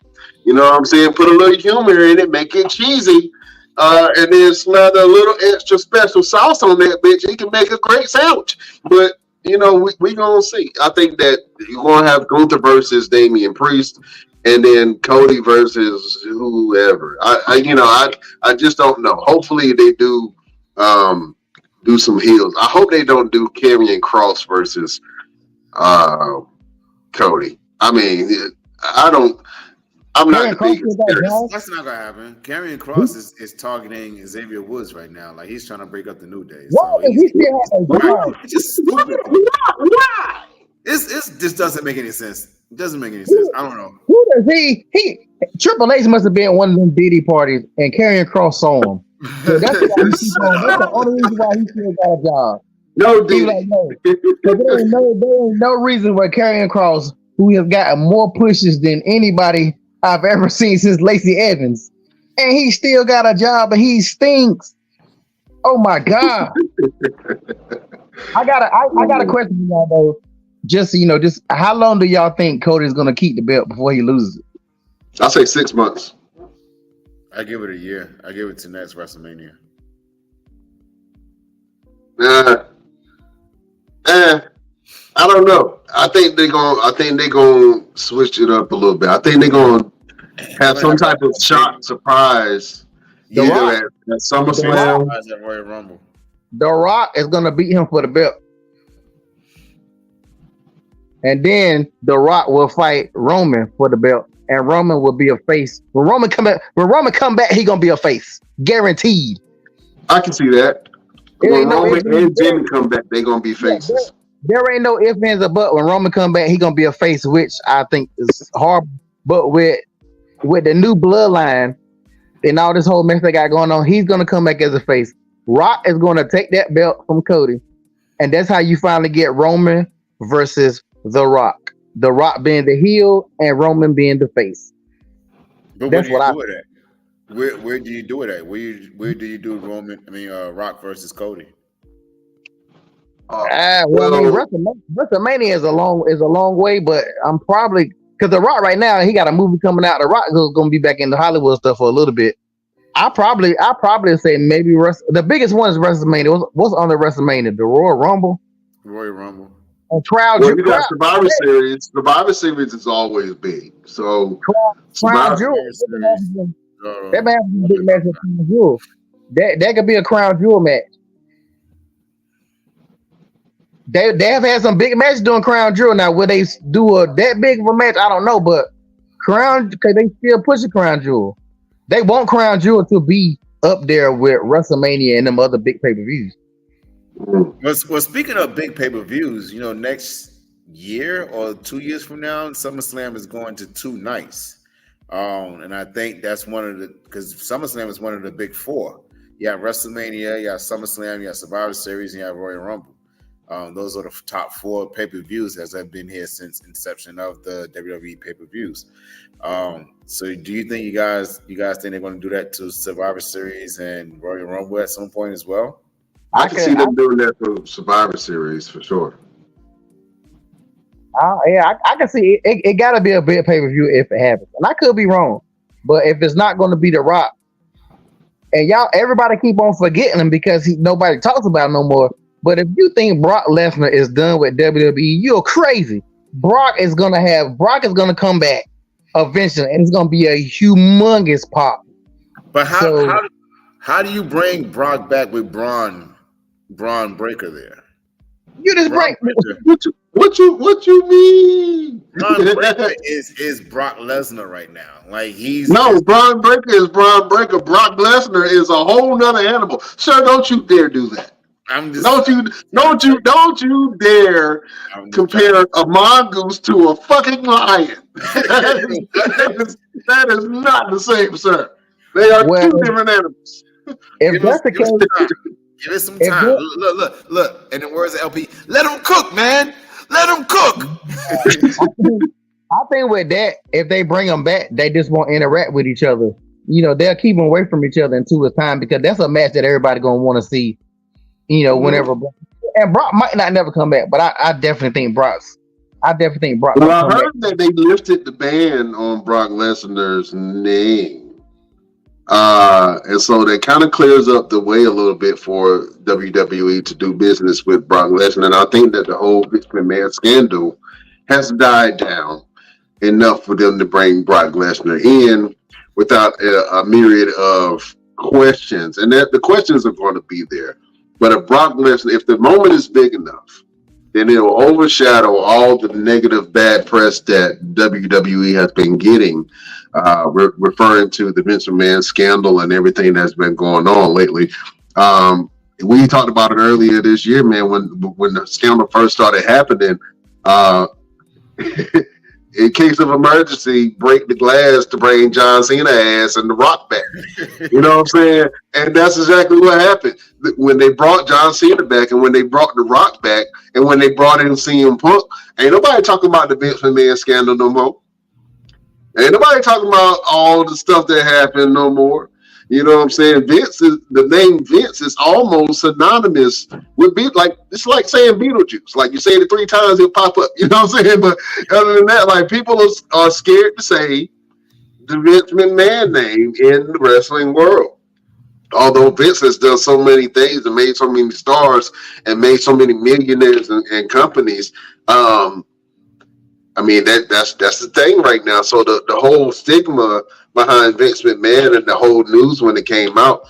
you know what I'm saying? Put a little humor in it, make it cheesy, and then slather a little extra special sauce on that bitch, you can make a great sandwich. But you know, we gonna see. I think that you're gonna have Gunther versus Damian Priest, and then Cody versus whoever. I just don't know. Hopefully they do some heels. I hope they don't do Karrion Kross versus Cody. I mean, I'm not the biggest. That's not gonna happen. Karrion Kross is targeting Xavier Woods right now. Like he's trying to break up the New Day. So it's just stupid. Why? This doesn't make any sense. It doesn't make any sense. I don't know. Who does he Triple H must have been one of them Diddy parties and Karrion Kross saw him. So that's the only reason why he still got a job. No, dude. Like, no. There ain't no reason why Karrion Kross, who has gotten more pushes than anybody I've ever seen since Lacey Evans, and he still got a job and he stinks. Oh my God. I got a question for y'all though. Just how long do y'all think Cody's gonna keep the belt before he loses it? I'll say 6 months. I give it a year. I give it to next WrestleMania. I don't know. I think they're gonna switch it up a little bit. I think they're gonna have some type of shock surprise either at SummerSlam. Royal Rumble. The Rock is gonna beat him for the belt, and then The Rock will fight Roman for the belt, and Roman will be a face. When Roman come back, he gonna be a face, guaranteed. I can see that. When Roman and Jimmy come back, they gonna be faces. There ain't no ifs, ands, or buts. When Roman come back, he gonna be a face, which I think is hard. But with the new bloodline and all this whole mess they got going on, he's gonna come back as a face. Rock is gonna take that belt from Cody, and that's how you finally get Roman versus The Rock. The Rock being the heel and Roman being the face. But that's what I do. Where do you do it at? Where do you do Rock versus Cody? WrestleMania is a long way, but I'm probably because The Rock right now he got a movie coming out. The Rock is gonna be back in the Hollywood stuff for a little bit. I probably say maybe the biggest one is WrestleMania. What's on the WrestleMania? The Royal Rumble. And you got Survivor Series. Survivor Series is always big. So Crown Jewel. That man has a big match with Crown Jewel. That could be a Crown Jewel match. They have had some big matches during Crown Jewel. Now, will they do that big of a match? I don't know, but because they still pushing Crown Jewel. They want Crown Jewel to be up there with WrestleMania and them other big pay-per-views. Well, speaking of big pay-per-views, next year or 2 years from now, SummerSlam is going to 2 nights. And I think that's because SummerSlam is one of the big 4. You have WrestleMania, you have SummerSlam, you have Survivor Series, and you have Royal Rumble. Those are the top 4 pay-per-views as I've been here since inception of the WWE pay-per-views. So do you think you guys think they're going to do that to Survivor Series and Royal Rumble at some point as well? I can see them doing that for Survivor Series for sure. I can see it. It got to be a big pay-per-view if it happens. And I could be wrong. But if it's not going to be The Rock, and everybody keep on forgetting him because nobody talks about him no more. But if you think Brock Lesnar is done with WWE, you're crazy. Brock is gonna come back eventually, and it's gonna be a humongous pop. But how do you bring Brock back with Braun Breaker there? You just break. What you mean? Braun Breaker is Brock Lesnar right now. Like Braun Breaker is Braun Breaker. Brock Lesnar is a whole nother animal. Sir, don't you dare do that. Don't you dare compare a mongoose to a fucking lion. that is not the same, sir. They are 2 different animals. If that's the case, give it some time. Look. In the words of LP, let them cook, man. Let them cook. I think with that, if they bring them back, they just won't interact with each other. They'll keep them away from each other until it's time because that's a match that everybody gonna want to see. Whenever, and Brock might not never come back, but I definitely think Brock. Well, I heard that they lifted the ban on Brock Lesnar's name. And so that kind of clears up the way a little bit for WWE to do business with Brock Lesnar. And I think that the whole Vince McMahon scandal has died down enough for them to bring Brock Lesnar in without a myriad of questions. And that the questions are going to be there. But if Brock Lesnar, if the moment is big enough, then it will overshadow all the negative bad press that WWE has been getting, referring to the Vince McMahon scandal and everything that's been going on lately. We talked about it earlier this year, man, when the scandal first started happening. In case of emergency, break the glass to bring John Cena ass and The Rock back. You know what I'm saying? And that's exactly what happened. When they brought John Cena back and when they brought The Rock back and when they brought in CM Punk, ain't nobody talking about the Vince McMahon scandal no more. Ain't nobody talking about all the stuff that happened no more. You know what I'm saying? The name Vince is almost synonymous with it's like saying Beetlejuice. Like you say it 3 times, it'll pop up. You know what I'm saying? But other than that, like people are scared to say the Vince McMahon name in the wrestling world. Although Vince has done so many things and made so many stars and made so many millionaires and companies, I mean that's the thing right now. So the whole stigma behind Vince McMahon and the whole news when it came out,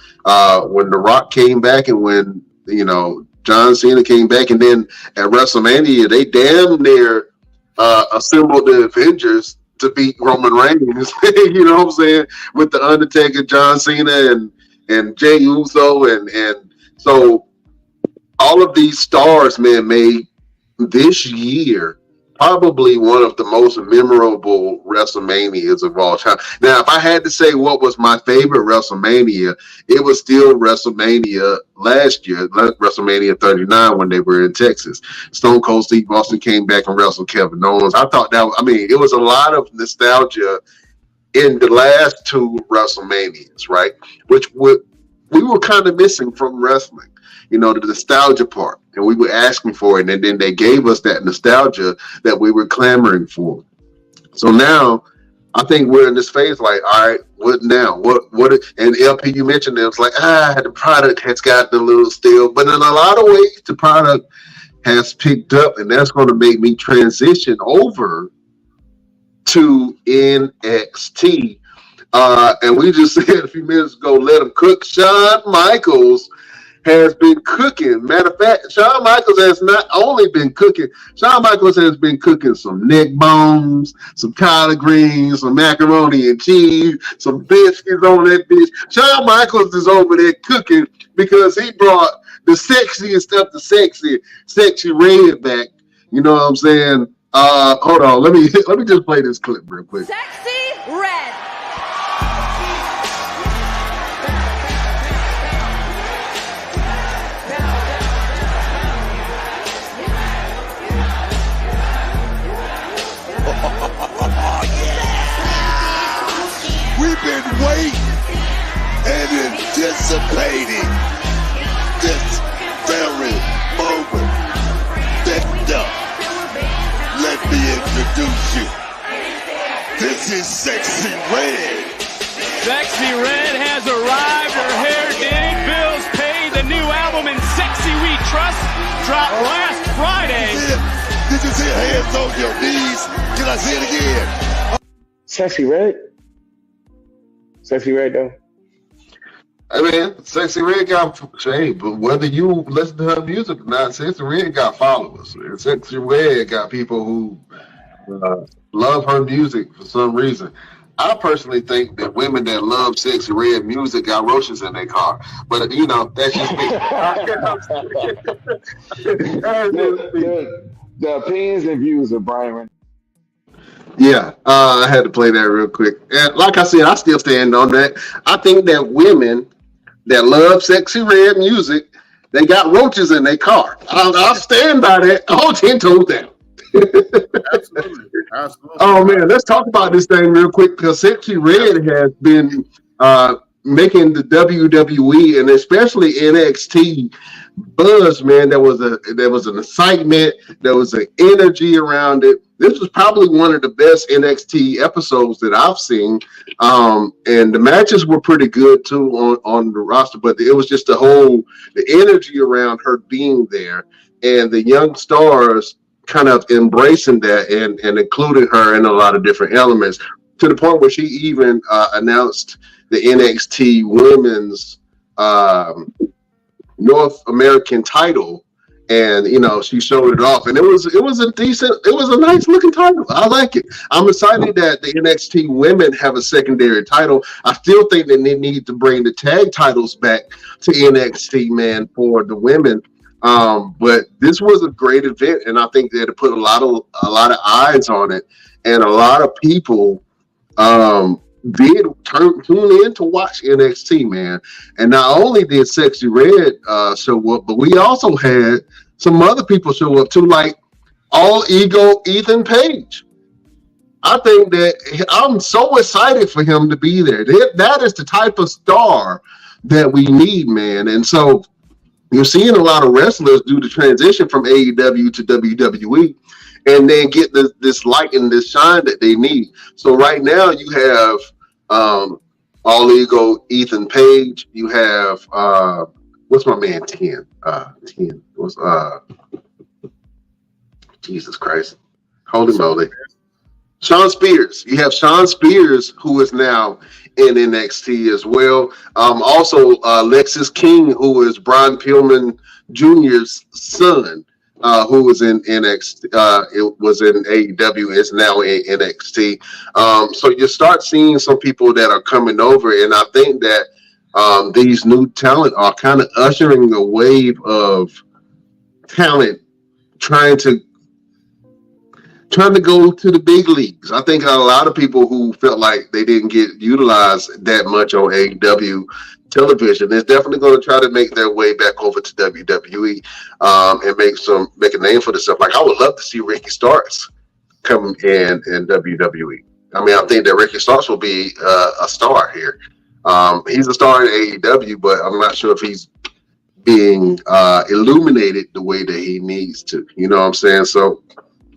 when The Rock came back and when John Cena came back, and then at WrestleMania they damn near assembled the Avengers to beat Roman Reigns. You know what I'm saying? With the Undertaker, John Cena, and Jey Uso, and so all of these stars, man, made this year probably one of the most memorable WrestleManias of all time. Now, if I had to say what was my favorite WrestleMania, it was still WrestleMania last year, WrestleMania 39 when they were in Texas. Stone Cold Steve Austin came back and wrestled Kevin Owens. I thought it was a lot of nostalgia in the last 2 WrestleManias, right? Which we were kind of missing from wrestling. The nostalgia part, and we were asking for it, and then they gave us that nostalgia that we were clamoring for. So now, I think we're in this phase, like, all right, what now? And LP, you mentioned it was like, the product has gotten a little stale, but in a lot of ways, the product has picked up, and that's going to make me transition over to NXT. And we just said a few minutes ago, let them cook. Shawn Michaels has been cooking. Matter of fact, Shawn Michaels has not only been cooking, Shawn Michaels has been cooking some neck bones, some collard greens, some macaroni and cheese, some biscuits on that bitch. Shawn Michaels is over there cooking because he brought the sexiest stuff, the sexy red back. You know what I'm saying? Hold on, let me just play this clip real quick. Sexy Red. We've been waiting and anticipating this very moment. Let me introduce you. This is Sexy Red. Sexy Red has arrived. Her hair did. Bills paid. The new album in Sexy We Trust dropped last Friday. Did you see hands on your knees? Can I see it again? Sexy Red. Sexy Red though. I mean, Sexy Red got shade, but whether you listen to her music or not, Sexy Red got followers. And Sexy Red got people who love her music for some reason. I personally think that women that love Sexy Red music got roaches in their car. But, you know, that's just me. The opinions and views of Brian. Yeah, I had to play that real quick. And like I said, I still stand on that. I think that women that love Sexy Red music, they got roaches in their car. I'll stand by that. All 10 toes down. Absolutely. Oh man, let's talk about this thing real quick because Sexy Red has been making the WWE and especially NXT buzz, man. There was an excitement, there was an energy around it. This was probably one of the best NXT episodes that I've seen. And the matches were pretty good too on the roster, but it was just the energy around her being there and the young stars kind of embracing that and including her in a lot of different elements to the point where she even announced the NXT women's North American title, and you know she showed it off, and it was a nice looking title. I like it. I'm excited that the NXT women have a secondary title. I still think that they need to bring the tag titles back to NXT, man, for the women. But this was a great event, and I think that it put a lot of eyes on it, and a lot of people did tune in to watch NXT, man. And not only did Sexy Red show up, but we also had some other people show up too, like All Ego Ethan Page. I think that I'm so excited for him to be there. That is the type of star that we need, man. And so you're seeing a lot of wrestlers do the transition from AEW to WWE and then get this light and this shine that they need. So right now you have All Ego Ethan Page. You have what's my man 10? 10 was Jesus Christ. Holy moly. Shawn Spears. You have Shawn Spears, who is now in NXT as well. Also, Lexis King, who is Brian Pillman Jr.'s son, who was in NXT. It was in AEW. Is now in NXT. So you start seeing some people that are coming over, and I think that these new talent are kind of ushering a wave of talent trying to go to the big leagues. I think a lot of people who felt like they didn't get utilized that much on AEW television is definitely going to try to make their way back over to WWE and make a name for themselves. Like I would love to see Ricky Starks come in WWE. I mean, I think that Ricky Starks will be a star here. He's a star in AEW, but I'm not sure if he's being illuminated the way that he needs to. You know what I'm saying? So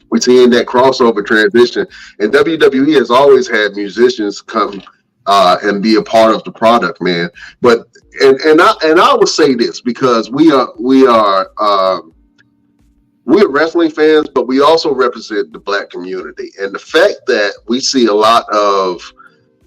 we're seeing that crossover transition, and WWE has always had musicians come and be a part of the product, man. But and I will say this because we're wrestling fans, but we also represent the Black community, and the fact that we see a lot of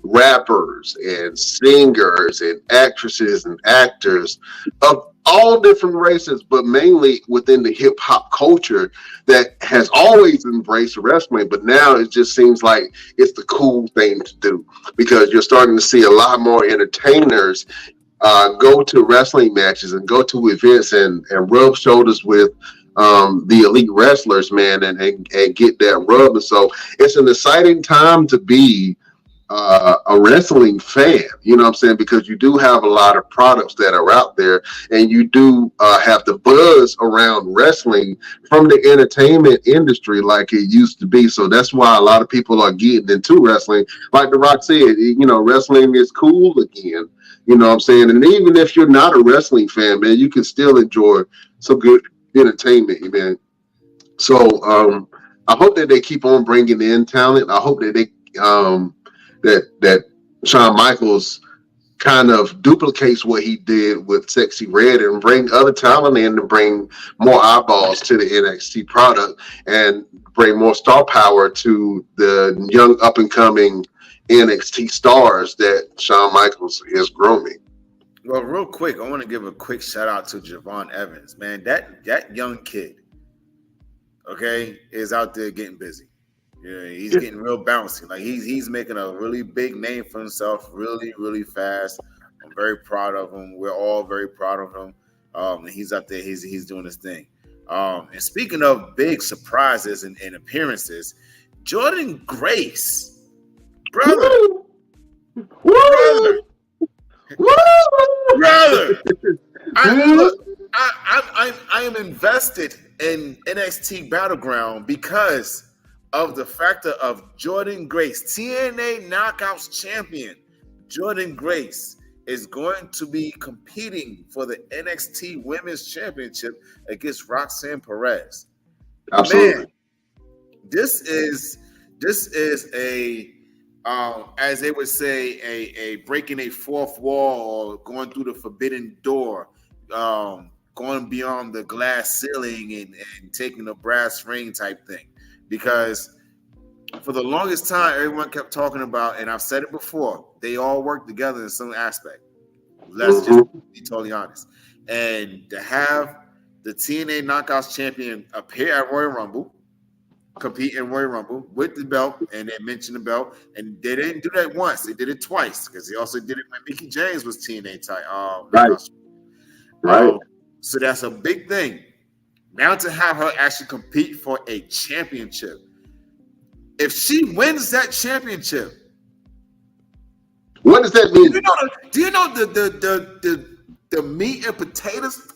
rappers and singers and actresses and actors of all different races, but mainly within the hip hop culture that has always embraced wrestling. But now it just seems like it's the cool thing to do, because you're starting to see a lot more entertainers go to wrestling matches and go to events and rub shoulders with the elite wrestlers, man, and get that rub. And so it's an exciting time to be a wrestling fan, you know what I'm saying? Because you do have a lot of products that are out there, and you do have the buzz around wrestling from the entertainment industry like it used to be. So that's why a lot of people are getting into wrestling. Like The Rock said, you know, wrestling is cool again. You know what I'm saying? And even if you're not a wrestling fan, man, you can still enjoy some good entertainment, man. So I hope that they keep on bringing in talent. I hope that they that Shawn Michaels kind of duplicates what he did with Sexy Red and bring other talent in to bring more eyeballs to the NXT product and bring more star power to the young up and coming NXT stars that Shawn Michaels is grooming. Well, real quick, I want to give a quick shout out to Javon Evans, man. That young kid, okay, is out there getting busy. Yeah, he's getting real bouncy. Like he's making a really big name for himself, really, really fast. I'm very proud of him. We're all very proud of him. And he's out there. He's doing his thing. And speaking of big surprises and appearances, Jordan Grace, brother. I am invested in NXT Battleground because of the factor of Jordan Grace, TNA Knockouts champion. Jordan Grace is going to be competing for the NXT Women's Championship against Roxanne Perez. Absolutely. Man, this is a as they would say, a breaking a fourth wall or going through the forbidden door, going beyond the glass ceiling and taking a brass ring type thing. Because for the longest time, everyone kept talking about, and I've said it before, they all work together in some aspect. Let's just be totally honest. And to have the TNA Knockouts champion appear at Royal Rumble, compete in Royal Rumble with the belt, and they mentioned the belt, and they didn't do that once; they did it twice because they also did it when Mickie James was TNA title. Right. So that's a big thing. Now to have her actually compete for a championship, if she wins that championship, what does that mean? Do you know the meat and potatoes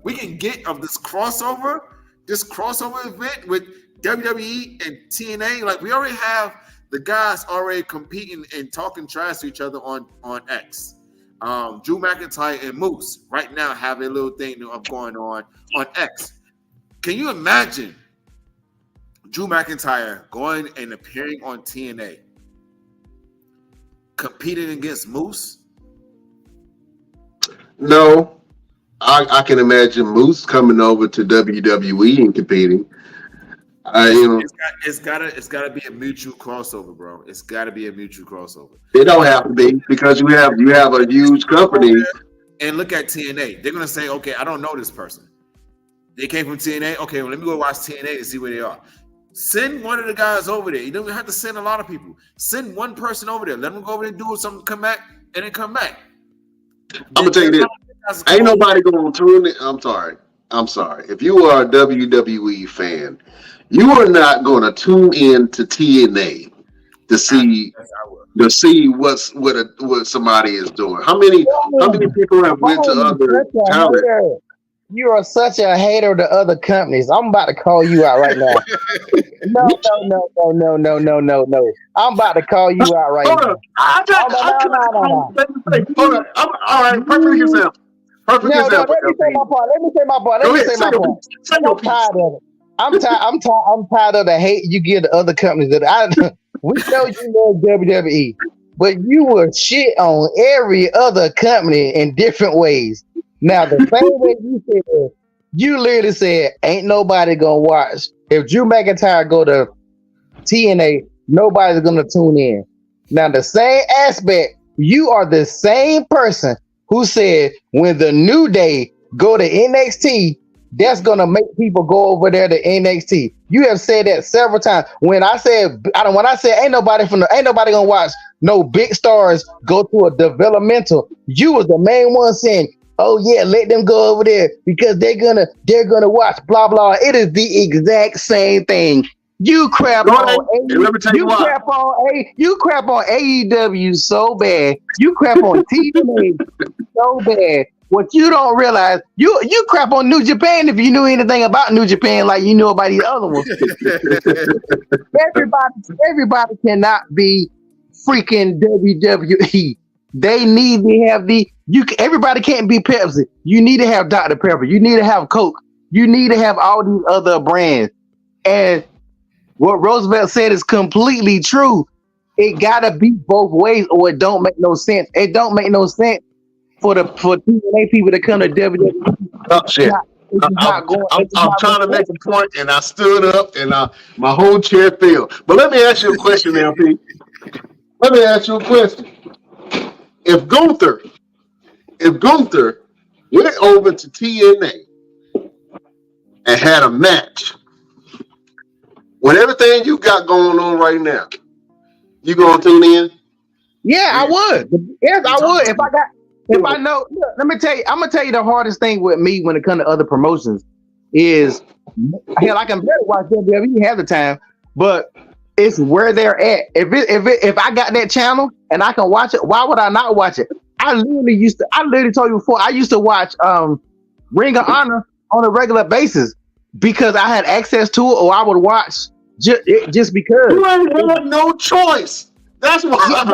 we can get of this crossover event with WWE and TNA? Like, we already have the guys already competing and talking trash to each other on X. Drew McIntyre and Moose right now have a little thing going on X. Can you imagine Drew McIntyre going and appearing on TNA, competing against Moose? No, I can imagine Moose coming over to WWE and competing. It's gotta be a mutual crossover, bro. It's gotta be a mutual crossover. It don't have to be, because you have a huge company. And look at TNA. They're gonna say, okay, I don't know this person. They came from TNA. Okay, well, let me go watch TNA to see where they are. Send one of the guys over there. You don't have to send a lot of people. Send one person over there. Let them go over there and do something, come back, and then come back. I'm gonna tell you this. Ain't nobody gonna tune in. I'm sorry. If you are a WWE fan, you are not gonna tune in to TNA to see what somebody is doing. How many people have went to other talent? You are such a hater to other companies. I'm about to call you out right now. No. I'm about to call you out right now. Hold on. All right. Perfect example. Let me say my part. I'm tired of the hate you give to other companies. We know you love WWE, but you will shit on every other company in different ways. Now, the same way you said, you literally said, ain't nobody gonna watch. If Drew McIntyre go to TNA, nobody's gonna tune in. Now, the same aspect, you are the same person who said when the New Day go to NXT, that's gonna make people go over there to NXT. You have said that several times. When I said ain't nobody gonna watch no big stars go to a developmental, you was the main one saying, "Oh yeah, let them go over there because they're gonna watch blah blah." It is the exact same thing. You crap Go on ahead, and let me tell you why. you crap on AEW so bad. You crap on TNA so bad. What you don't realize, you crap on New Japan if you knew anything about New Japan like you knew about these other ones. Everybody cannot be freaking WWE. They need to have everybody can't be Pepsi. You need to have Dr. Pepper. You need to have Coke. You need to have all these other brands. And what Roosevelt said is completely true. It gotta be both ways, or it don't make no sense. It don't make no sense for TNA people to come to WWE. Oh, shit. I'm trying to make a point, and I stood up, and my whole chair fell. But let me ask you a question, LP. Let me ask you a question. If Gunther went over to TNA and had a match with everything you got going on right now, you gonna tune in? Yeah, I would. Yes, I would. If I know, look, let me tell you, I'm gonna tell you the hardest thing with me when it comes to other promotions is, hell, I can better watch WWE half the time, but it's where they're at. If I got that channel and I can watch it, why would I not watch it? I literally told you before, I used to watch Ring of Honor on a regular basis because I had access to it, or I would watch just because. You ain't had no choice. That's why you ain't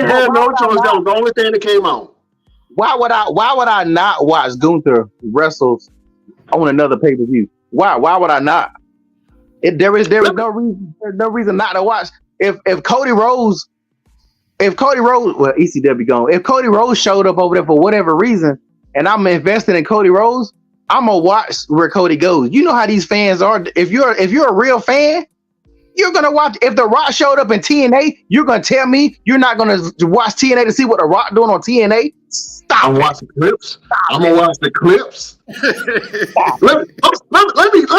had no choice. That was the only thing that came on. Why would I not watch Gunther wrestles on another pay-per-view? Why would I not? There is no reason not to watch. If Cody Rhodes, well, ECW gone. If Cody Rhodes showed up over there for whatever reason, and I'm invested in Cody Rhodes, I'm gonna watch where Cody goes. You know how these fans are. If you're a real fan, you're gonna watch. If The Rock showed up in TNA, you're gonna tell me you're not gonna watch TNA to see what The Rock doing on TNA? Stop. I'm watching clips. I'm gonna watch the clips. let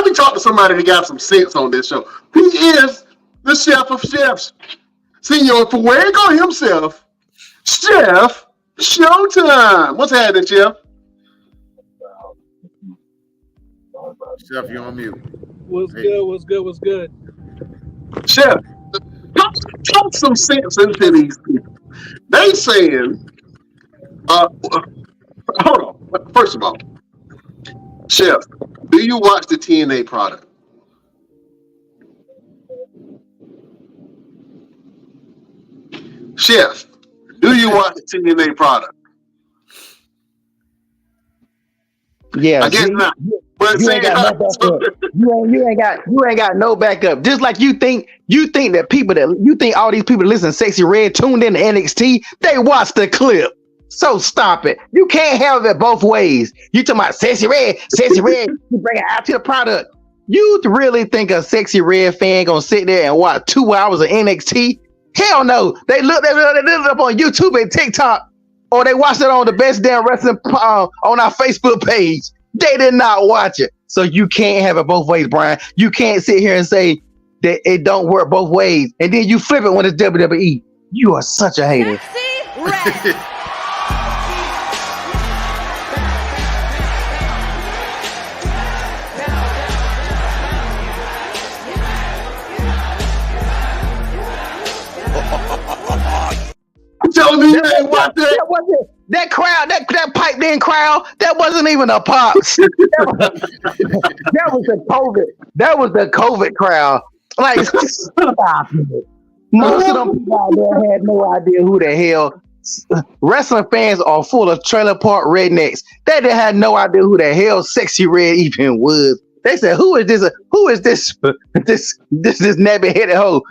me talk to somebody that got some sense on this show. He is the chef of chefs, Senor Fuego himself, Chef Showtime. What's happening, Chef? Chef, you on mute. What's good? Chef, talk some sense into these people. They saying, hold on. First of all, Chef, do you watch the TNA product? Chef, do you watch the TNA product? Yeah, I guess not. But you ain't got no backup. You ain't got no backup. Just like you think that all these people that listen to Sexy Red tuned in to NXT, they watch the clip. So stop it. You can't have it both ways. You talking about Sexy Red, you bring it out to the product. You really think a Sexy Red fan gonna sit there and watch 2 hours of NXT? Hell no. They look up on YouTube and TikTok, or they watch it on the Best Damn Wrestling on our Facebook page. They did not watch it. So you can't have it both ways, Brian. You can't sit here and say that it don't work both ways, and then you flip it when it's WWE. You are such a hater. Sexy Red. I'm telling you, you ain't watch that. That crowd, that piped in crowd, that wasn't even a Pops. that was the COVID. That was the COVID crowd. Like, stop it. Most of them people out there had no idea who the hell. Wrestling fans are full of trailer park rednecks. They had no idea who the hell Sexy Red even was. They said, "Who is this? Who is this? This nappy headed hoe?"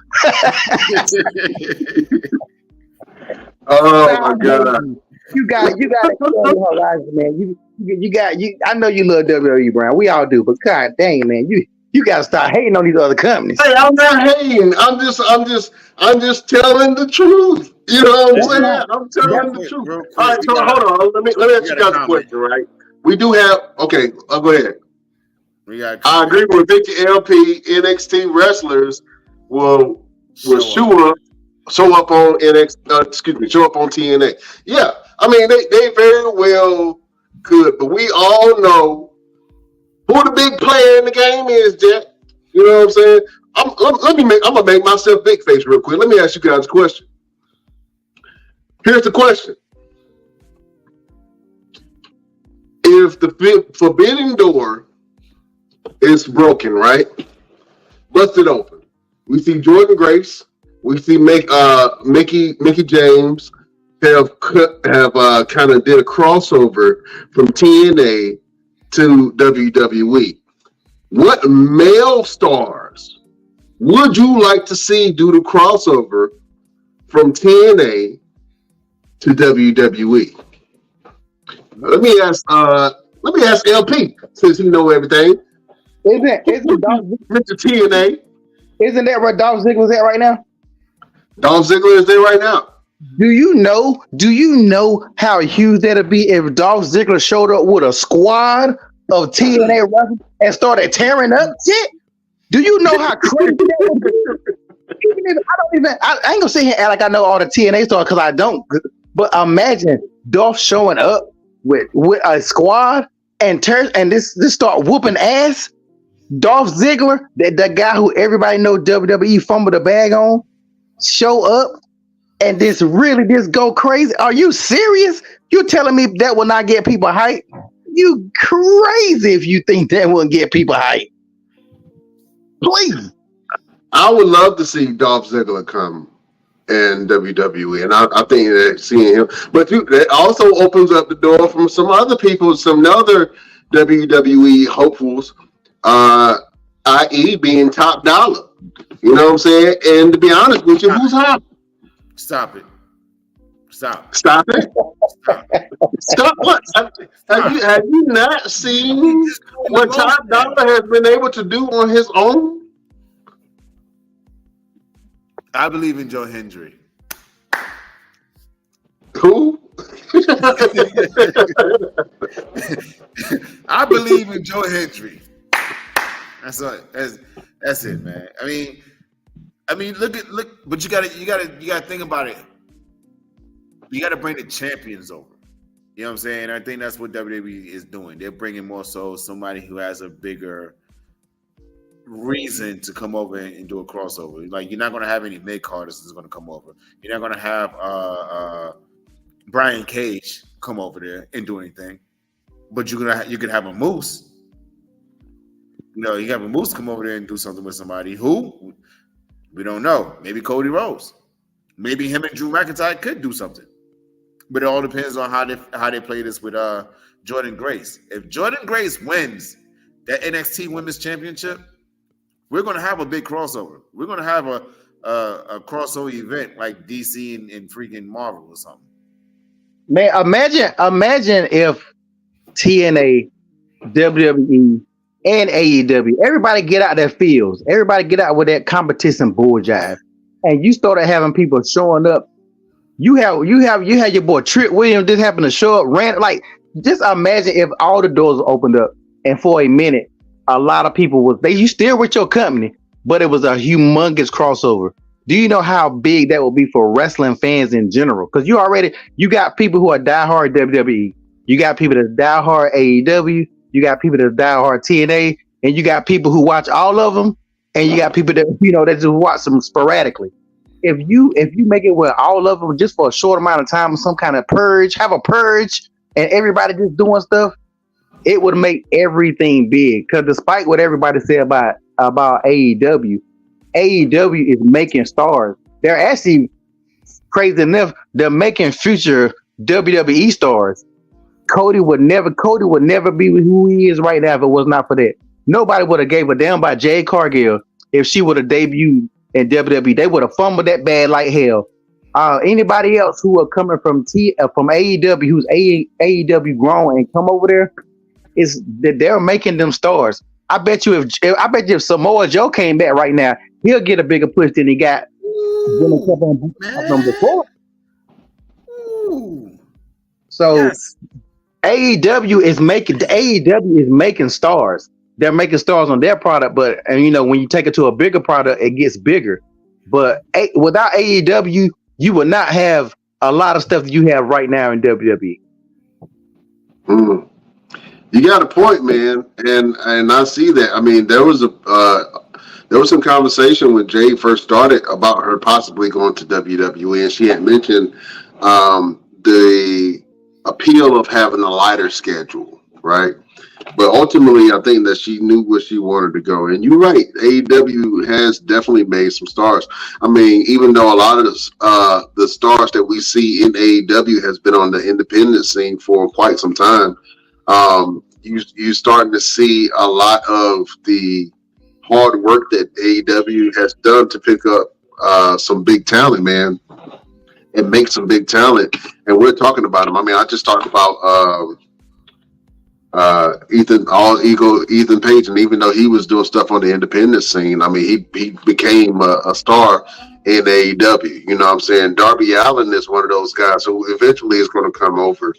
Oh my God! You got to expand your horizon, man. I know you love WWE, Brian. We all do, but God dang, man, You gotta start hating on these other companies. Hey, I'm not hating. I'm just telling the truth. You know what I'm saying? I'm telling the truth. All right, so hold on. Let me ask you guys a question, right? We do have go ahead. I agree with Victor LP. NXT wrestlers will show up on show up on TNA. Yeah, I mean they very well could, but we all know who the big player in the game is, Jack. You know what I'm saying? I'm gonna make myself big face real quick. Let me ask you guys a question. Here's the question: if the forbidden door is broken, right? Busted open. We see Jordan Grace. We see Mickey James have kind of did a crossover from TNA to WWE. What male stars would you like to see do the crossover from TNA to WWE? Let me ask LP since he know everything. Isn't Mr. TNA? Isn't that where Dolph Ziggler's at right now? Dolph Ziggler is there right now. Do you know how huge that'd be if Dolph Ziggler showed up with a squad of TNA wrestlers and started tearing up shit? Do you know how crazy that would be? Even if I ain't gonna sit here and act like I know all the TNA stars because I don't. But imagine Dolph showing up with a squad and this start whooping ass. Dolph Ziggler, that guy who everybody know WWE fumbled the bag on, show up and this go crazy. Are you serious? You telling me that will not get people hyped? You crazy if you think that will get people hyped. Please. I would love to see Dolph Ziggler come in WWE, and I think that seeing him, but that also opens up the door from some other people, some other WWE hopefuls, i.e. being Top Dollar. You know what I'm saying? And to be honest with you, who's hot? Stop it. Stop it. Stop what? Have you not seen what Top Dollar has been able to do on his own? I believe in Joe Hendry. Who? I believe in Joe Hendry. That's it, man. I mean, look, but you gotta think about it. You gotta bring the champions over. You know what I'm saying? I think that's what WWE is doing. They're bringing more so somebody who has a bigger reason to come over and do a crossover. Like, you're not going to have any mid-carders that's going to come over. You're not going to have Brian Cage come over there and do anything. But you could have a Moose. You know, you have a Moose come over there and do something with somebody who we don't know. Maybe Cody Rhodes. Maybe him and Drew McIntyre could do something. But it all depends on how they play this with Jordan Grace. If Jordan Grace wins that NXT Women's Championship, we're going to have a big crossover. We're going to have a crossover event like DC and freaking Marvel or something. Man, imagine if TNA, WWE, and AEW, everybody get out their fields. Everybody get out with that competition bull jive. And you started having people showing up. You had your boy Trick Williams just happened to show up, just imagine if all the doors opened up and for a minute, a lot of people you still with your company, but it was a humongous crossover. Do you know how big that will be for wrestling fans in general? Because you got people who are diehard WWE, you got people that diehard AEW, you got people that diehard TNA, and you got people who watch all of them, and you got people that that just watch them sporadically. If you make it with all of them just for a short amount of time, some kind of purge, have a purge, and everybody just doing stuff, it would make everything big. Because despite what everybody said about AEW is making stars. They're actually crazy enough. They're making future WWE stars. Cody would never be who he is right now if it was not for that. Nobody would have gave a damn about Jade Cargill if she would have debuted in WWE. They would have fumbled that bad like hell. Anybody else who are coming from AEW, who's AEW grown and come over there, is that they're making them stars. I bet you if Samoa Joe came back right now, he'll get a bigger push than he got when he kept on before. Ooh. So Yes. AEW is making stars. They're making stars on their product, but and when you take it to a bigger product, it gets bigger. But without AEW, you would not have a lot of stuff that you have right now in WWE. Mm. You got a point, man, and I see that. I mean, there was some conversation when Jade first started about her possibly going to WWE, and she had mentioned the appeal of having a lighter schedule, right? But ultimately, I think that she knew where she wanted to go. And you're right, AEW has definitely made some stars. I mean, even though a lot of the stars that we see in AEW has been on the independent scene for quite some time, you're starting to see a lot of the hard work that AEW has done to pick up some big talent, man, and make some big talent. And we're talking about them. I mean, I just talked about Ethan Page, and even though he was doing stuff on the independent scene, I mean, he became a star in AEW. You know what I'm saying? Darby Allin is one of those guys who eventually is going to come over.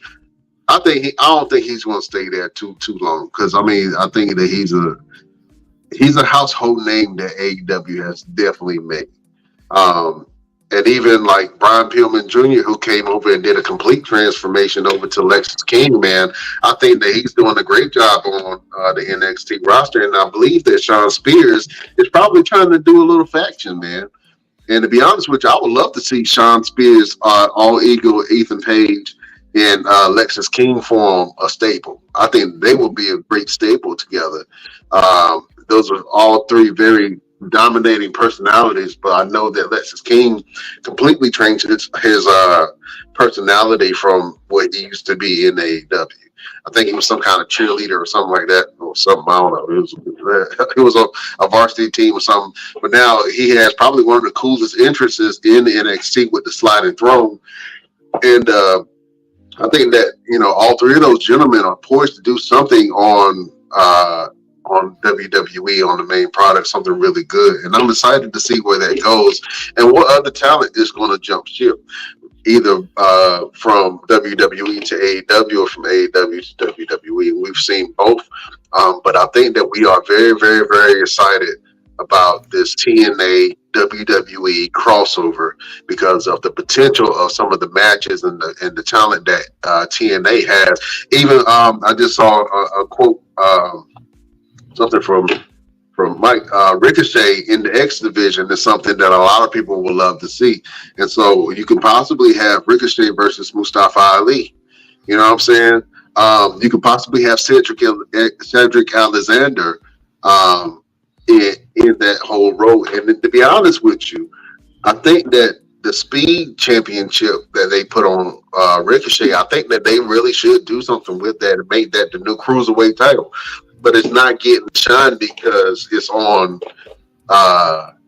I don't think he's going to stay there too long, because I mean, I think that he's a household name that AEW has definitely made. And even like Brian Pillman Jr., who came over and did a complete transformation over to Lexis King, man, I think that he's doing a great job on the NXT roster. And I believe that Sean Spears is probably trying to do a little faction, man. And to be honest with you, I would love to see Sean Spears, All Eagle, Ethan Page, and Lexis King form a staple. I think they will be a great staple together. Those are all three very dominating personalities, but I know that Lexis King completely changed his personality from what he used to be in AEW. I think he was some kind of cheerleader or something like that, or something. I don't know. It was a varsity team or something. But now he has probably one of the coolest entrances in NXT with the sliding throne. And I think that all three of those gentlemen are poised to do something on WWE, on the main product, something really good. And I'm excited to see where that goes and what other talent is going to jump ship, either from WWE to AEW or from AEW to WWE. We've seen both, but I think that we are very, very, very excited about this TNA WWE crossover because of the potential of some of the matches and the talent that TNA has. Even I just saw a quote, something from Mike Ricochet in the X division is something that a lot of people would love to see. And so you could possibly have Ricochet versus Mustafa Ali. You know what I'm saying? You could possibly have Cedric Alexander in that whole role. And to be honest with you, I think that the Speed Championship that they put on Ricochet, I think that they really should do something with that and make that the new Cruiserweight title. But it's not getting shine because it's on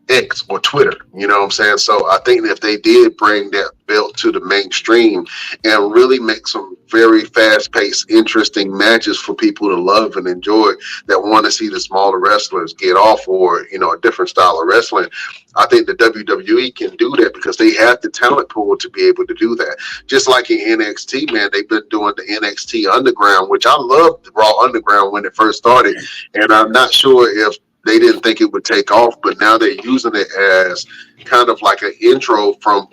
X or Twitter. You know what I'm saying? So I think if they did bring that belt to the mainstream and really make some very fast-paced, interesting matches for people to love and enjoy that want to see the smaller wrestlers get off or, a different style of wrestling, I think the WWE can do that because they have the talent pool to be able to do that. Just like in NXT, man, they've been doing the NXT Underground, which I loved the Raw Underground when it first started. And I'm not sure if they didn't think it would take off, but now they're using it as kind of like an intro for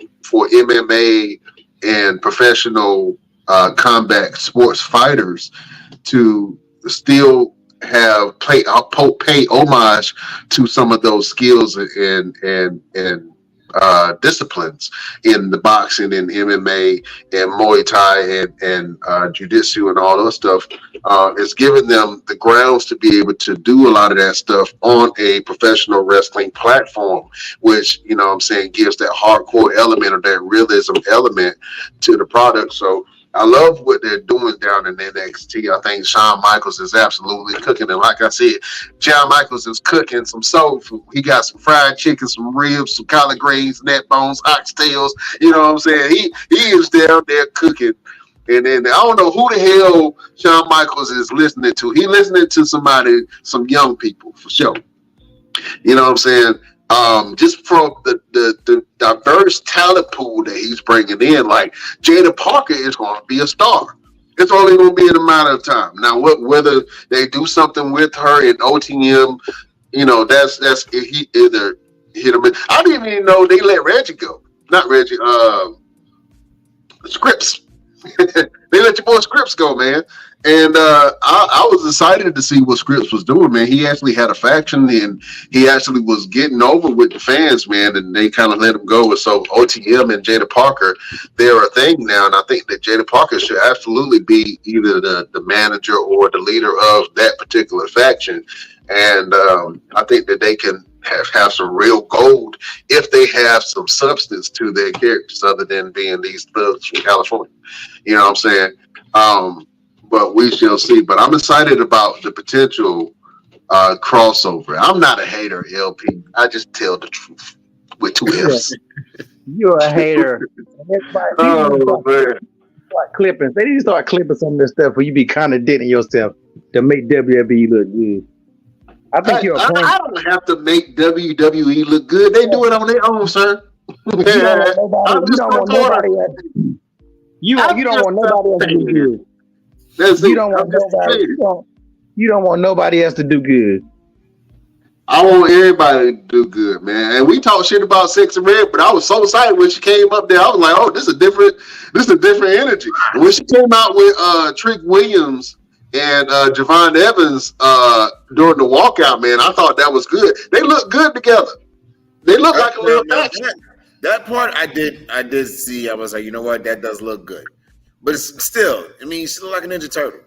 MMA and professional combat sports fighters to still have pay homage to some of those skills and disciplines in the boxing and MMA and Muay Thai and Jiu-Jitsu and all those stuff. It's giving them the grounds to be able to do a lot of that stuff on a professional wrestling platform, which, gives that hardcore element or that realism element to the product. So I love what they're doing down in NXT. I think Shawn Michaels is absolutely cooking. And like I said, Shawn Michaels is cooking some soul food. He got some fried chicken, some ribs, some collard greens, neck bones, oxtails. You know what I'm saying? He is down there cooking And then I don't know who the hell Shawn Michaels is listening to. He listening to some young people for sure. You know what I'm saying? Just from the diverse talent pool that he's bringing in, like Jada Parker is going to be a star. It's only going to be in a matter of time. Now, whether they do something with her in OTM, you know, that's he either hit him. I didn't even know they let Reggie go. Not Reggie. Scripps. They let your boy Scripps go, man. And I was excited to see what Scripps was doing, man. He actually had a faction, and he actually was getting over with the fans, man, and they kind of let him go. And so OTM and Jada Parker, they're a thing now, and I think that Jada Parker should absolutely be either the manager or the leader of that particular faction. And I think that they can have some real gold if they have some substance to their characters other than being these thugs from California. You know what I'm saying? But we shall see. But I'm excited about the potential crossover. I'm not a hater, LP. I just tell the truth with two F's. You're a hater. Oh, man. Start clipping. They need to start clipping some of this stuff where you be contradicting yourself to make WWE look good. I think you're a point. I don't have to make WWE look good. They do it on their own, sir. You don't want nobody else to do good. You don't want nobody else to do good. I want everybody to do good, man. And we talked shit about Sexy Red, but I was so excited when she came up there. I was like, oh, this is a different energy. And when she came out with Trick Williams and Javon Evans during the walkout, man, I thought that was good. They look good together. They look like a little faction. That part I did see. I was like, you know what, that does look good. But it's still, I mean, she look like a Ninja Turtle.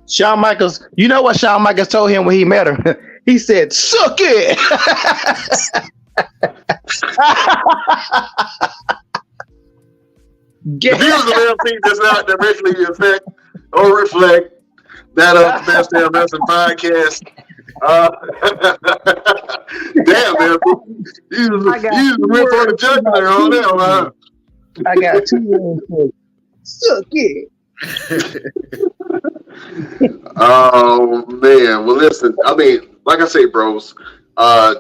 Shawn Michaels, you know what Shawn Michaels told him when he met her? He said, suck it. The views of LP does not directly affect or reflect that of the Best Damn Wrestling Podcast. Damn, man. You went for the jugular on that one, huh? I got 2 words. Suck it. Oh man, well listen, I mean, like I say, bros, I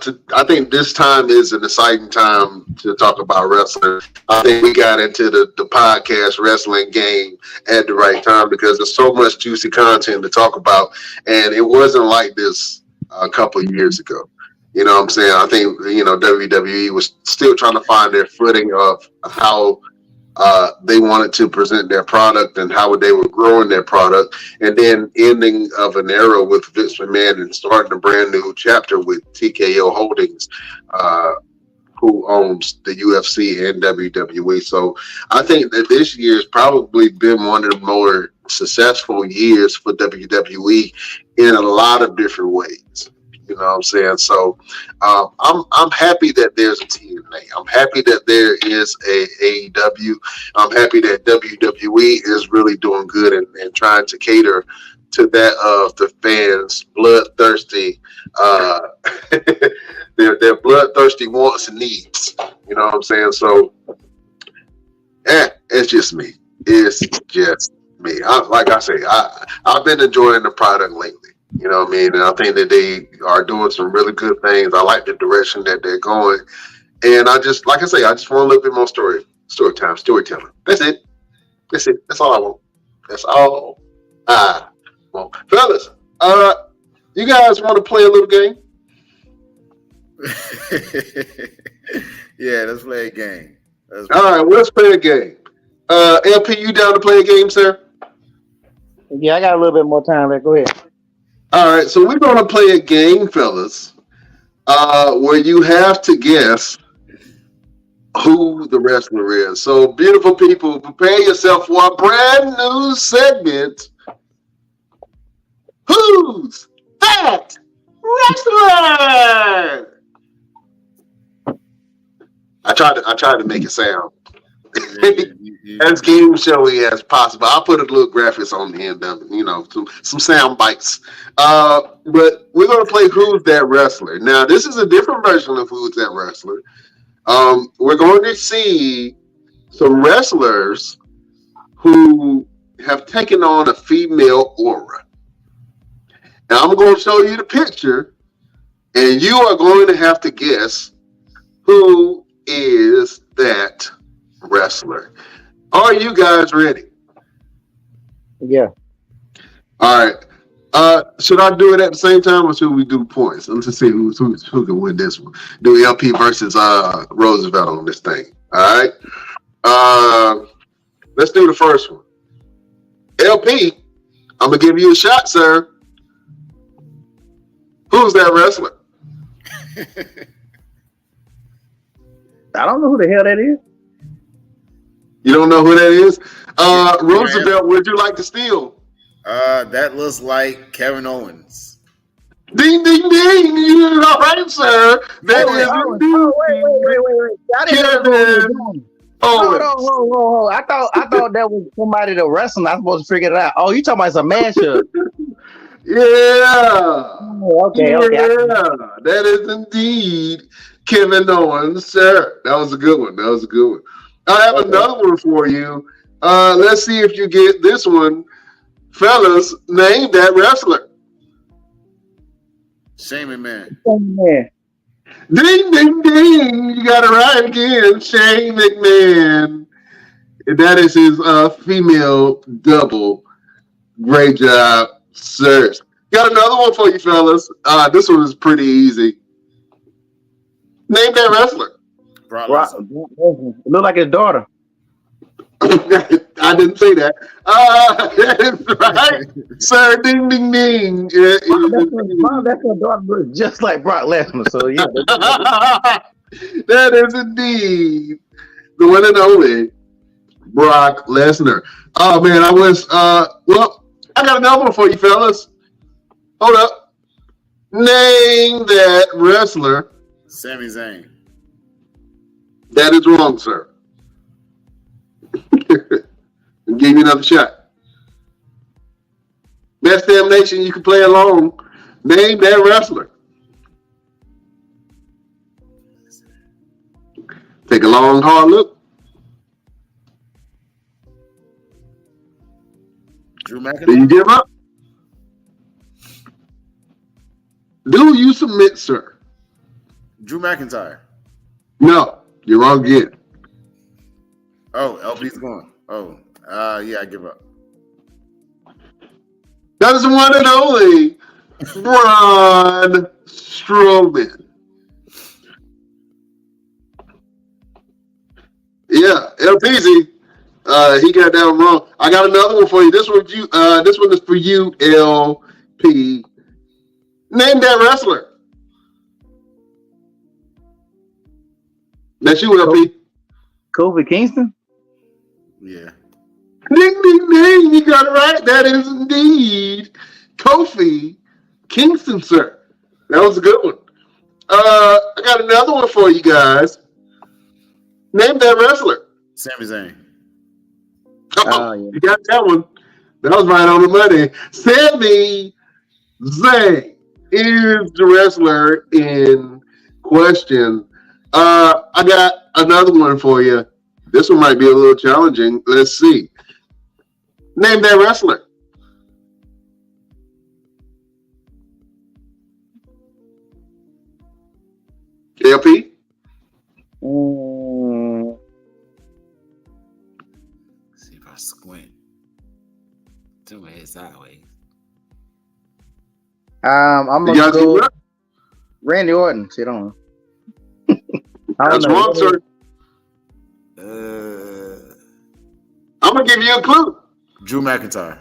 think this time is an exciting time to talk about wrestling. I think we got into the podcast wrestling game at the right time because there's so much juicy content to talk about, and it wasn't like this a couple of years ago. You know what I'm saying? I think, you know, WWE was still trying to find their footing of how they wanted to present their product and how they were growing their product, and then ending of an era with Vince McMahon and starting a brand new chapter with TKO Holdings, who owns the UFC and WWE. So I think that this year's probably been one of the more successful years for WWE in a lot of different ways. You know what I'm saying? So I'm happy that there's a TNA. I'm happy that there is a AEW. I'm happy that WWE is really doing good and trying to cater to that of the fans' bloodthirsty, their bloodthirsty wants and needs. You know what I'm saying? So, it's just me. It's just me. Like I say, I've been enjoying the product lately. You know what I mean? And I think that they are doing some really good things. I like the direction that they're going. And I just, like I say, I just want a little bit more storytelling. That's it. That's all I want. That's all I want. Fellas, you guys want to play a little game? Yeah, let's play a game. All right, let's play a game. LP, you down to play a game, sir? Yeah, I got a little bit more time. Go ahead. All right, so we're going to play a game, fellas, where you have to guess who the wrestler is. So, beautiful people, prepare yourself for a brand new segment. Who's that wrestler? I tried to make it sound as game showy as possible. I'll put a little graphics on the end of it, you know, some sound bites. But we're going to play Who's That Wrestler. Now, this is a different version of Who's That Wrestler. We're going to see some wrestlers who have taken on a female aura. Now I'm going to show you the picture, and you are going to have to guess who is that wrestler. Are you guys ready? Yeah. All right. Should I do it at the same time, or should we do points? Let's just see who can win this one. Do LP versus Roosevelt on this thing. All right. Let's do the first one. LP, I'm gonna give you a shot, sir. Who's that wrestler? I don't know who the hell that is. You don't know who that is? Roosevelt, would you like to steal? That looks like Kevin Owens. Ding, ding, ding. You're all right, sir. That is Wait. I didn't know who was doing. Owens. Hold. I thought that was somebody that wrestling. I'm supposed to figure it out. Oh, you talking about some matchup? Yeah. Oh, okay. Yeah, that is indeed Kevin Owens, sir. That was a good one. I have another one for you. Let's see if you get this one. Fellas, name that wrestler. Shane McMahon. Ding, ding, ding. You got it right again. Shane McMahon. That is his female double. Great job, sir. Got another one for you, fellas. This one is pretty easy. Name that wrestler. Brock Lesnar. It looked like his daughter. I didn't say that. That is right, sir. Ding, ding, ding. That's her daughter looks just like Brock Lesnar. So yeah, that is indeed the one and only Brock Lesnar. Oh man, I was. Well, I got another one for you, fellas. Hold up. Name that wrestler. Sami Zayn. That is wrong, sir. I'll give you another shot. Best damn nation, you can play along. Name that wrestler. Take a long, hard look. Drew Do McIntyre. you give up? Do you submit, sir? Drew McIntyre. No, you're wrong again. Oh, LP's gone. Oh, yeah, I give up. That is the one and only Braun Strowman. Yeah, LPZ. He got that one wrong. I got another one for you. This one is for you, LP. Name that wrestler. That's you, LP. Kofi Kingston. Yeah. Ding, ding, ding. You got it right. That is indeed Kofi Kingston, sir. That was a good one. I got another one for you guys. Name that wrestler. Sami Zayn. Oh, yeah. You got that one. That was right on the money. Sami Zayn is the wrestler in question. I got another one for you. This one might be a little challenging. Let's see. Name that wrestler. LP? See if I squint. Two heads sideways. I'm You gonna guys go give up? Randy Orton. See, I don't know. I don't That's know. wrong, sir. I'm going to give you a clue. Drew McIntyre.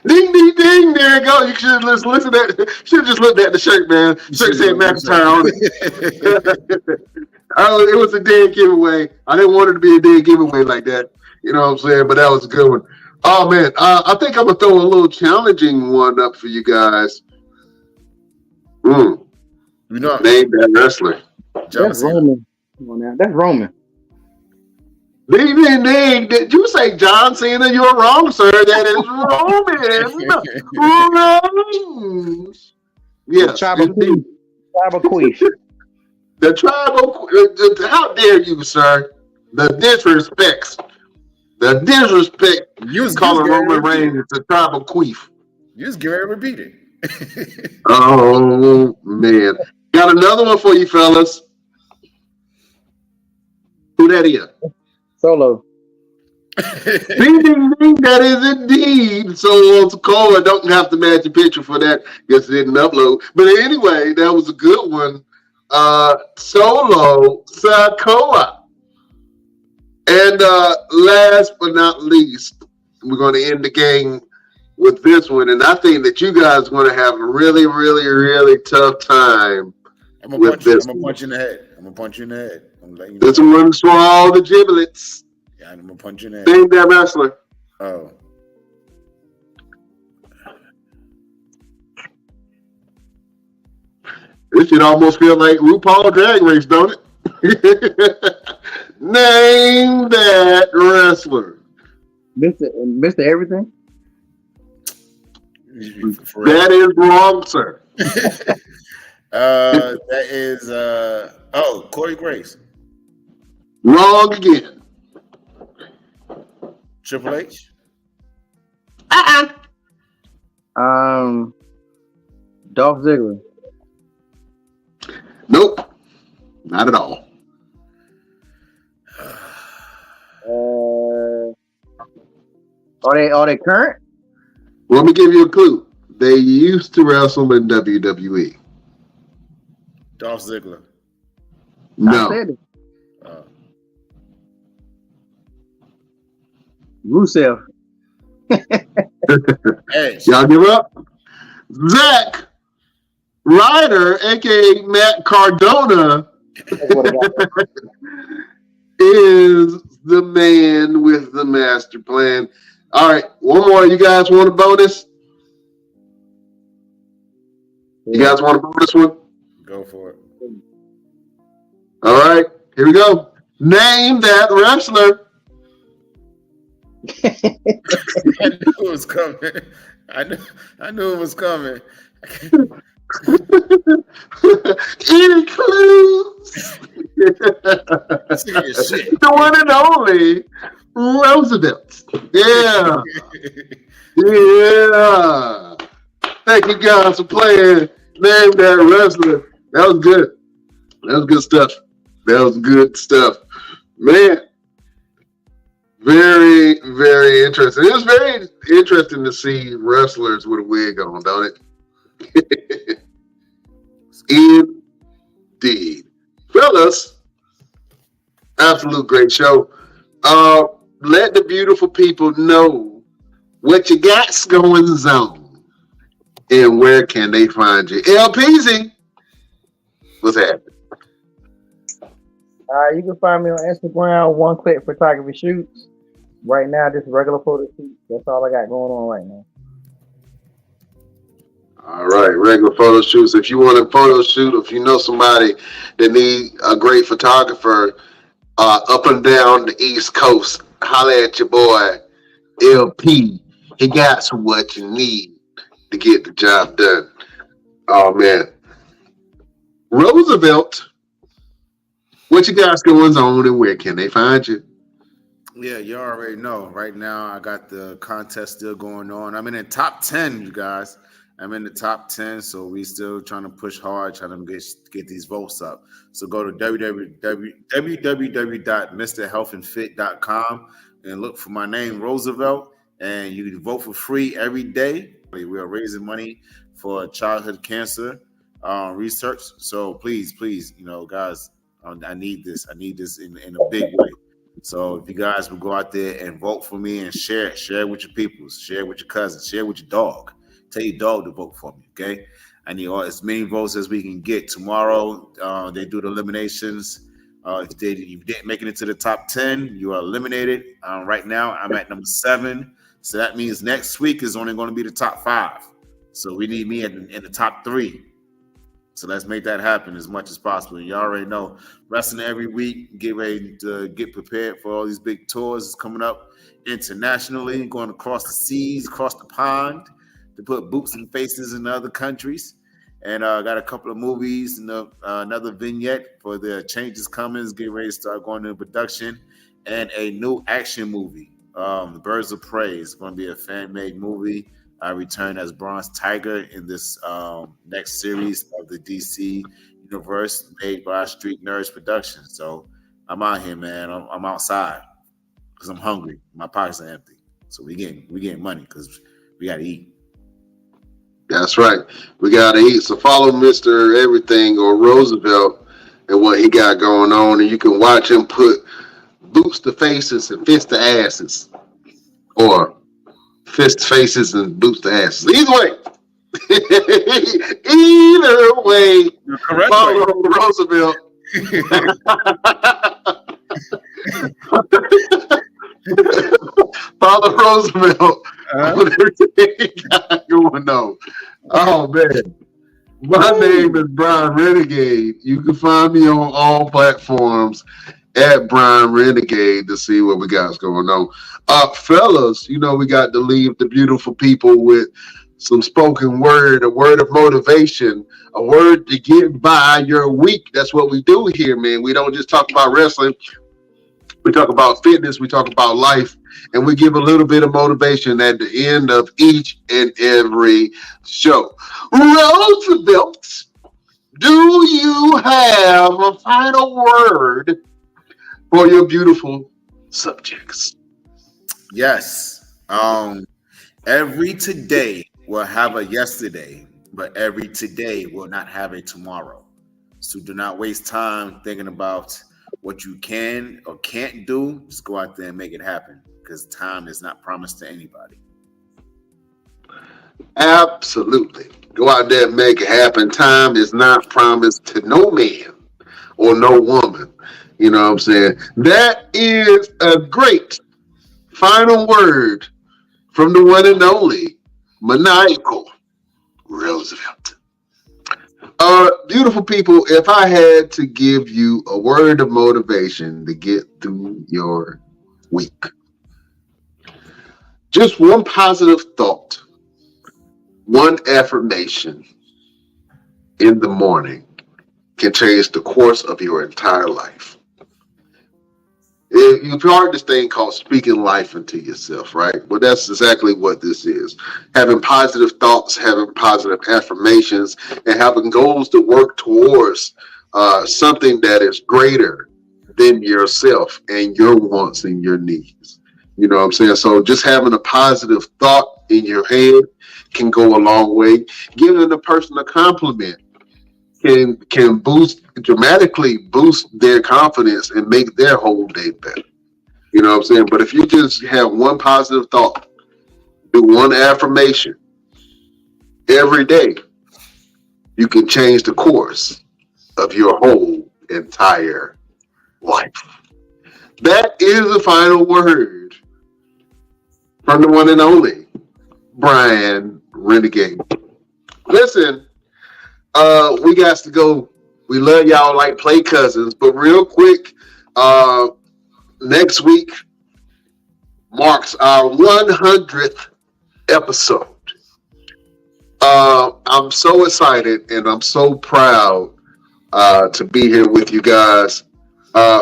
Ding, ding, ding. There you go. You should have listened at should have just looked at the shirt, man. Shirt said McIntyre on it. It was a dead giveaway. I didn't want it to be a dead giveaway like that. You know what I'm saying? But that was a good one. Oh, man. I think I'm going to throw a little challenging one up for you guys. You know, Name that wrestler. John That's Cena. Roman. Come on now. That's Roman. Ding, ding, ding. Did you say John Cena? You're wrong, sir. That is Roman. Yes, Tribal indeed. Queen. The tribal. How dare you, sir? The disrespect. The disrespect You was calling getting Roman ready to Reigns a tribal queef. You was getting ready to repeat it. Oh, man. Got another one for you, fellas. Who that is? Solo. Ding, ding, ding, that is indeed. So Sokoa don't have to match a picture for that. Guess it didn't upload. But anyway, that was a good one. Solo Sokoa. And last but not least, we're going to end the game with this one. And I think that you guys are going to have a really, really, really tough time with this. I'm going to punch you in the head. I'm going to punch you in the head. I'm letting you know. This one's for all the giblets. Yeah, I'm going to punch you in the head. Name that wrestler. Oh. This should almost feel like RuPaul Drag Race, don't it? Name that wrestler. Mr. Everything? That is wrong, sir. That is Corey Grace. Wrong again. Triple H. Dolph Ziggler. Nope, not at all. Are they current? Let me give you a clue. They used to wrestle in WWE. Dolph Ziggler. No. Rusev. Hey, y'all give up? Zack Ryder, aka Matt Cardona, is the man with the master plan. All right, one more. You guys want a bonus? You guys want a bonus one? Go for it. All right, here we go. Name that wrestler. I knew it was coming. I knew it was coming. Any clues? The one and only Roosevelt. Yeah. Yeah. Thank you guys for playing. Name that wrestler. That was good. That was good stuff. That was good stuff. Man. Very, very interesting. It was very interesting to see wrestlers with a wig on, don't it? Indeed. Fellas, absolute great show. Let the beautiful people know what you got going on and where can they find you. LPZ, what's happening? You can find me on Instagram, One Click Photography Shoots. Right now, just regular photo shoots. That's all I got going on right now. All right, regular photo shoots. If you want a photo shoot, if you know somebody that need a great photographer up and down the East Coast, holla at your boy, LP. He got what you need to get the job done. Oh, man. Roosevelt, what you guys going on and where can they find you? Yeah, you already know. Right now, I got the contest still going on. I'm in the top 10, you guys. I'm in the top 10, so we still trying to push hard, trying to get these votes up. So go to www.mrhealthandfit.com and look for my name, Roosevelt, and you can vote for free every day. We are raising money for childhood cancer research. So please, guys, I need this. I need this in a big way. So if you guys will go out there and vote for me and share it with your people, share it with your cousins, share it with your dog. Tell your dog to vote for me, okay? I need as many votes as we can get. Tomorrow, they do the eliminations. If you didn't make it into the top 10, you are eliminated. Right now, I'm at number 7. So that means next week is only going to be the top 5. So we need me in the top 3. So let's make that happen as much as possible. You already know, wrestling every week. Get ready to get prepared for all these big tours that's coming up internationally, going across the seas, across the pond, to put boots and faces in other countries. And I got a couple of movies and another vignette for the Changes Coming. Get ready to start going into production. And a new action movie The Birds of Prey is going to be a fan-made movie. I return as Bronze Tiger in this next series of the DC universe made by Street Nerds Productions. So I'm out here, man. I'm outside because I'm hungry. My pockets are empty. So we getting money because we got to eat. That's right. We got to eat. So follow Mr. Everything or Roosevelt and what he got going on. And you can watch him put boots to faces and fists to asses. Or fist faces and boots to asses. Either way. Either way. You're correct. Follow Roosevelt. Follow Roosevelt on everything he got going on. Oh, man. My name is Brian Renegade. You can find me on all platforms at Brian Renegade to see what we got going on. Fellas, we got to leave the beautiful people with some spoken word, a word of motivation, a word to get by your week. That's what we do here, man. We don't just talk about wrestling. We talk about fitness. We talk about life. And we give a little bit of motivation at the end of each and every show. Roosevelt, do you have a final word for your beautiful subjects? Yes. Every today will have a yesterday, but every today will not have a tomorrow. So do not waste time thinking about what you can or can't do. Just go out there and make it happen, because time is not promised to anybody. Absolutely. Go out there and make it happen. Time is not promised to no man or no woman. You know what I'm saying? That is a great final word from the one and only Maniacal Roosevelt. Beautiful people, if I had to give you a word of motivation to get through your week, just one positive thought, one affirmation in the morning can change the course of your entire life. You've heard this thing called speaking life into yourself, right? Well, that's exactly what this is. Having positive thoughts, having positive affirmations, and having goals to work towards something that is greater than yourself and your wants and your needs. You know what I'm saying? So just having a positive thought in your head can go a long way. Giving a person a compliment can dramatically boost their confidence and make their whole day better. You know what I'm saying? But if you just have one positive thought, do one affirmation every day, you can change the course of your whole entire life. That is the final word from the one and only Brian Renegade. Listen, we got to go. We love y'all like play cousins, but real quick, next week marks our 100th episode. I'm so excited and I'm so proud to be here with you guys.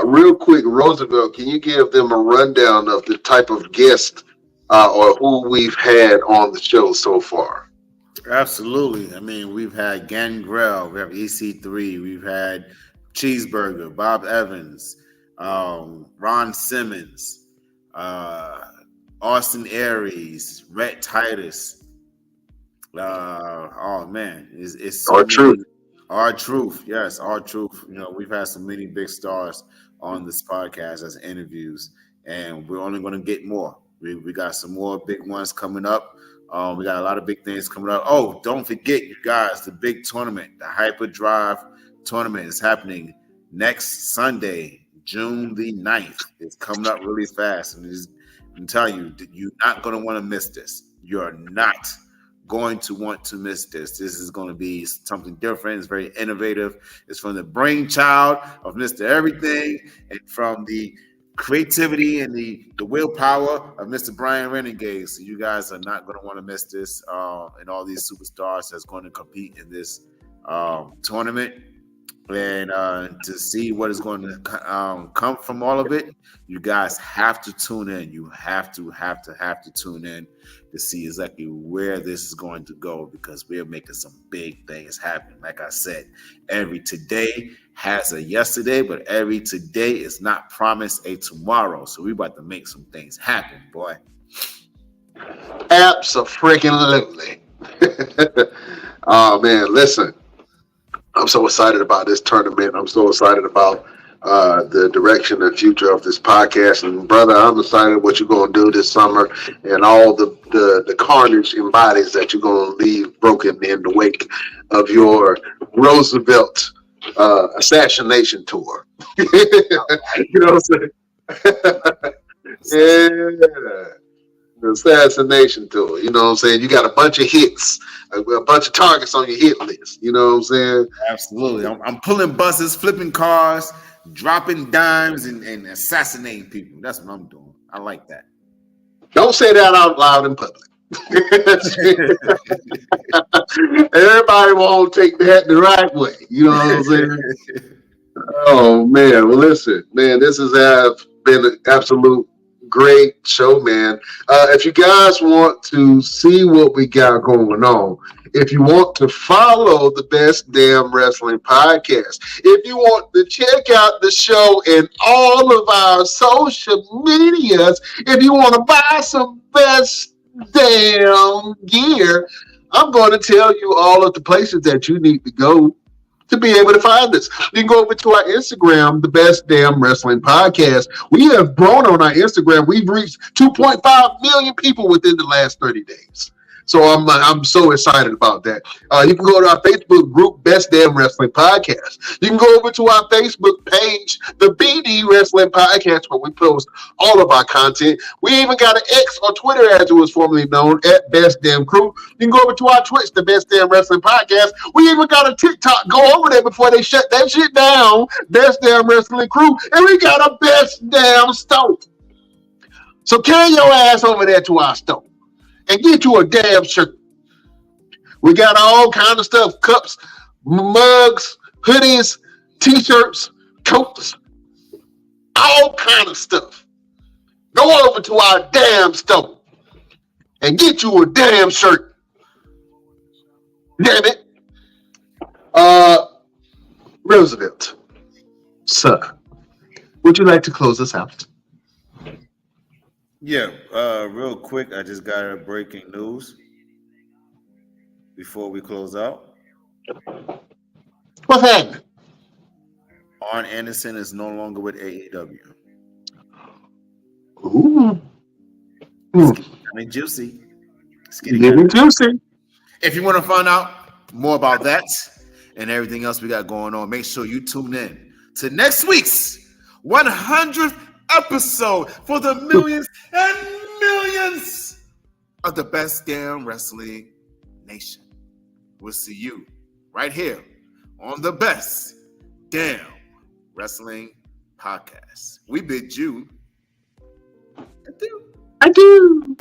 Real quick, Roosevelt, can you give them a rundown of the type of guest or who we've had on the show so far? Absolutely. I mean, we've had Gangrel, we have EC3, we've had Cheeseburger, Bob Evans, Ron Simmons, Austin Aries, Rhett Titus. Oh man, it's so R-Truth. R-Truth, yes, R-Truth. We've had so many big stars on this podcast as interviews, and we're only going to get more. We got some more big ones coming up. We got a lot of big things coming up. Oh, don't forget, you guys, the big tournament, the Hyperdrive tournament is happening next Sunday, June the 9th. It's coming up really fast. And I'm telling you, you're not going to want to miss this. You're not going to want to miss this. This is going to be something different. It's very innovative. It's from the brainchild of Mr. Everything and from the creativity and the willpower of Mr. Brian Renegade. So you guys are not going to want to miss this, and all these superstars that's going to compete in this tournament. And to see what is going to come from all of it, you guys have to tune in. You have to tune in to see exactly where this is going to go, because we're making some big things happen. Like I said, every today has a yesterday, but every today is not promised a tomorrow. So we're about to make some things happen, boy. Abso-freaking-lutely. Oh, man, listen. I'm so excited about this tournament. I'm so excited about the direction and future of this podcast. And brother, I'm excited what you're going to do this summer and all the carnage and bodies that you're going to leave broken in the wake of your Roosevelt assassination tour. You know what I'm saying? Yeah. The assassination tour. You know what I'm saying? You got a bunch of hits, a bunch of targets on your hit list. You know what I'm saying? Absolutely. I'm pulling buses, flipping cars, dropping dimes, and assassinating people. That's what I'm doing. I like that. Don't say that out loud in public. Everybody won't take that the right way. You know what I'm saying? Oh, man. Well, listen, man, this has been an absolute great show, man. If you guys want to see what we got going on, if you want to follow the Best Damn Wrestling Podcast, if you want to check out the show in all of our social medias, if you want to buy some Best Damn gear, I'm going to tell you all of the places that you need to go to be able to find us. You can go over to our Instagram, the Best Damn Wrestling Podcast. We have grown on our Instagram. We've reached 2.5 million people within the last 30 days. So I'm so excited about that. You can go to our Facebook group, Best Damn Wrestling Podcast. You can go over to our Facebook page, the BD Wrestling Podcast, where we post all of our content. We even got an X or Twitter, as it was formerly known, at Best Damn Crew. You can go over to our Twitch, the Best Damn Wrestling Podcast. We even got a TikTok. Go over there before they shut that shit down, Best Damn Wrestling Crew. And we got a Best Damn Store. So carry your ass over there to our store and get you a damn shirt. We got all kind of stuff: cups, mugs, hoodies, t-shirts, coats, all kind of stuff. Go over to our damn store and get you a damn shirt. Damn it. Roosevelt, sir, would you like to close us out? Yeah, real quick, I just got a breaking news before we close out. What's happening? Arn Anderson is no longer with AEW. Ooh. I mean, juicy. It's getting juicy. If you want to find out more about that and everything else we got going on, make sure you tune in to next week's 100th episode for the millions and millions of the Best Damn Wrestling Nation. We'll see you right here on the Best Damn Wrestling Podcast. We bid you adieu. I do.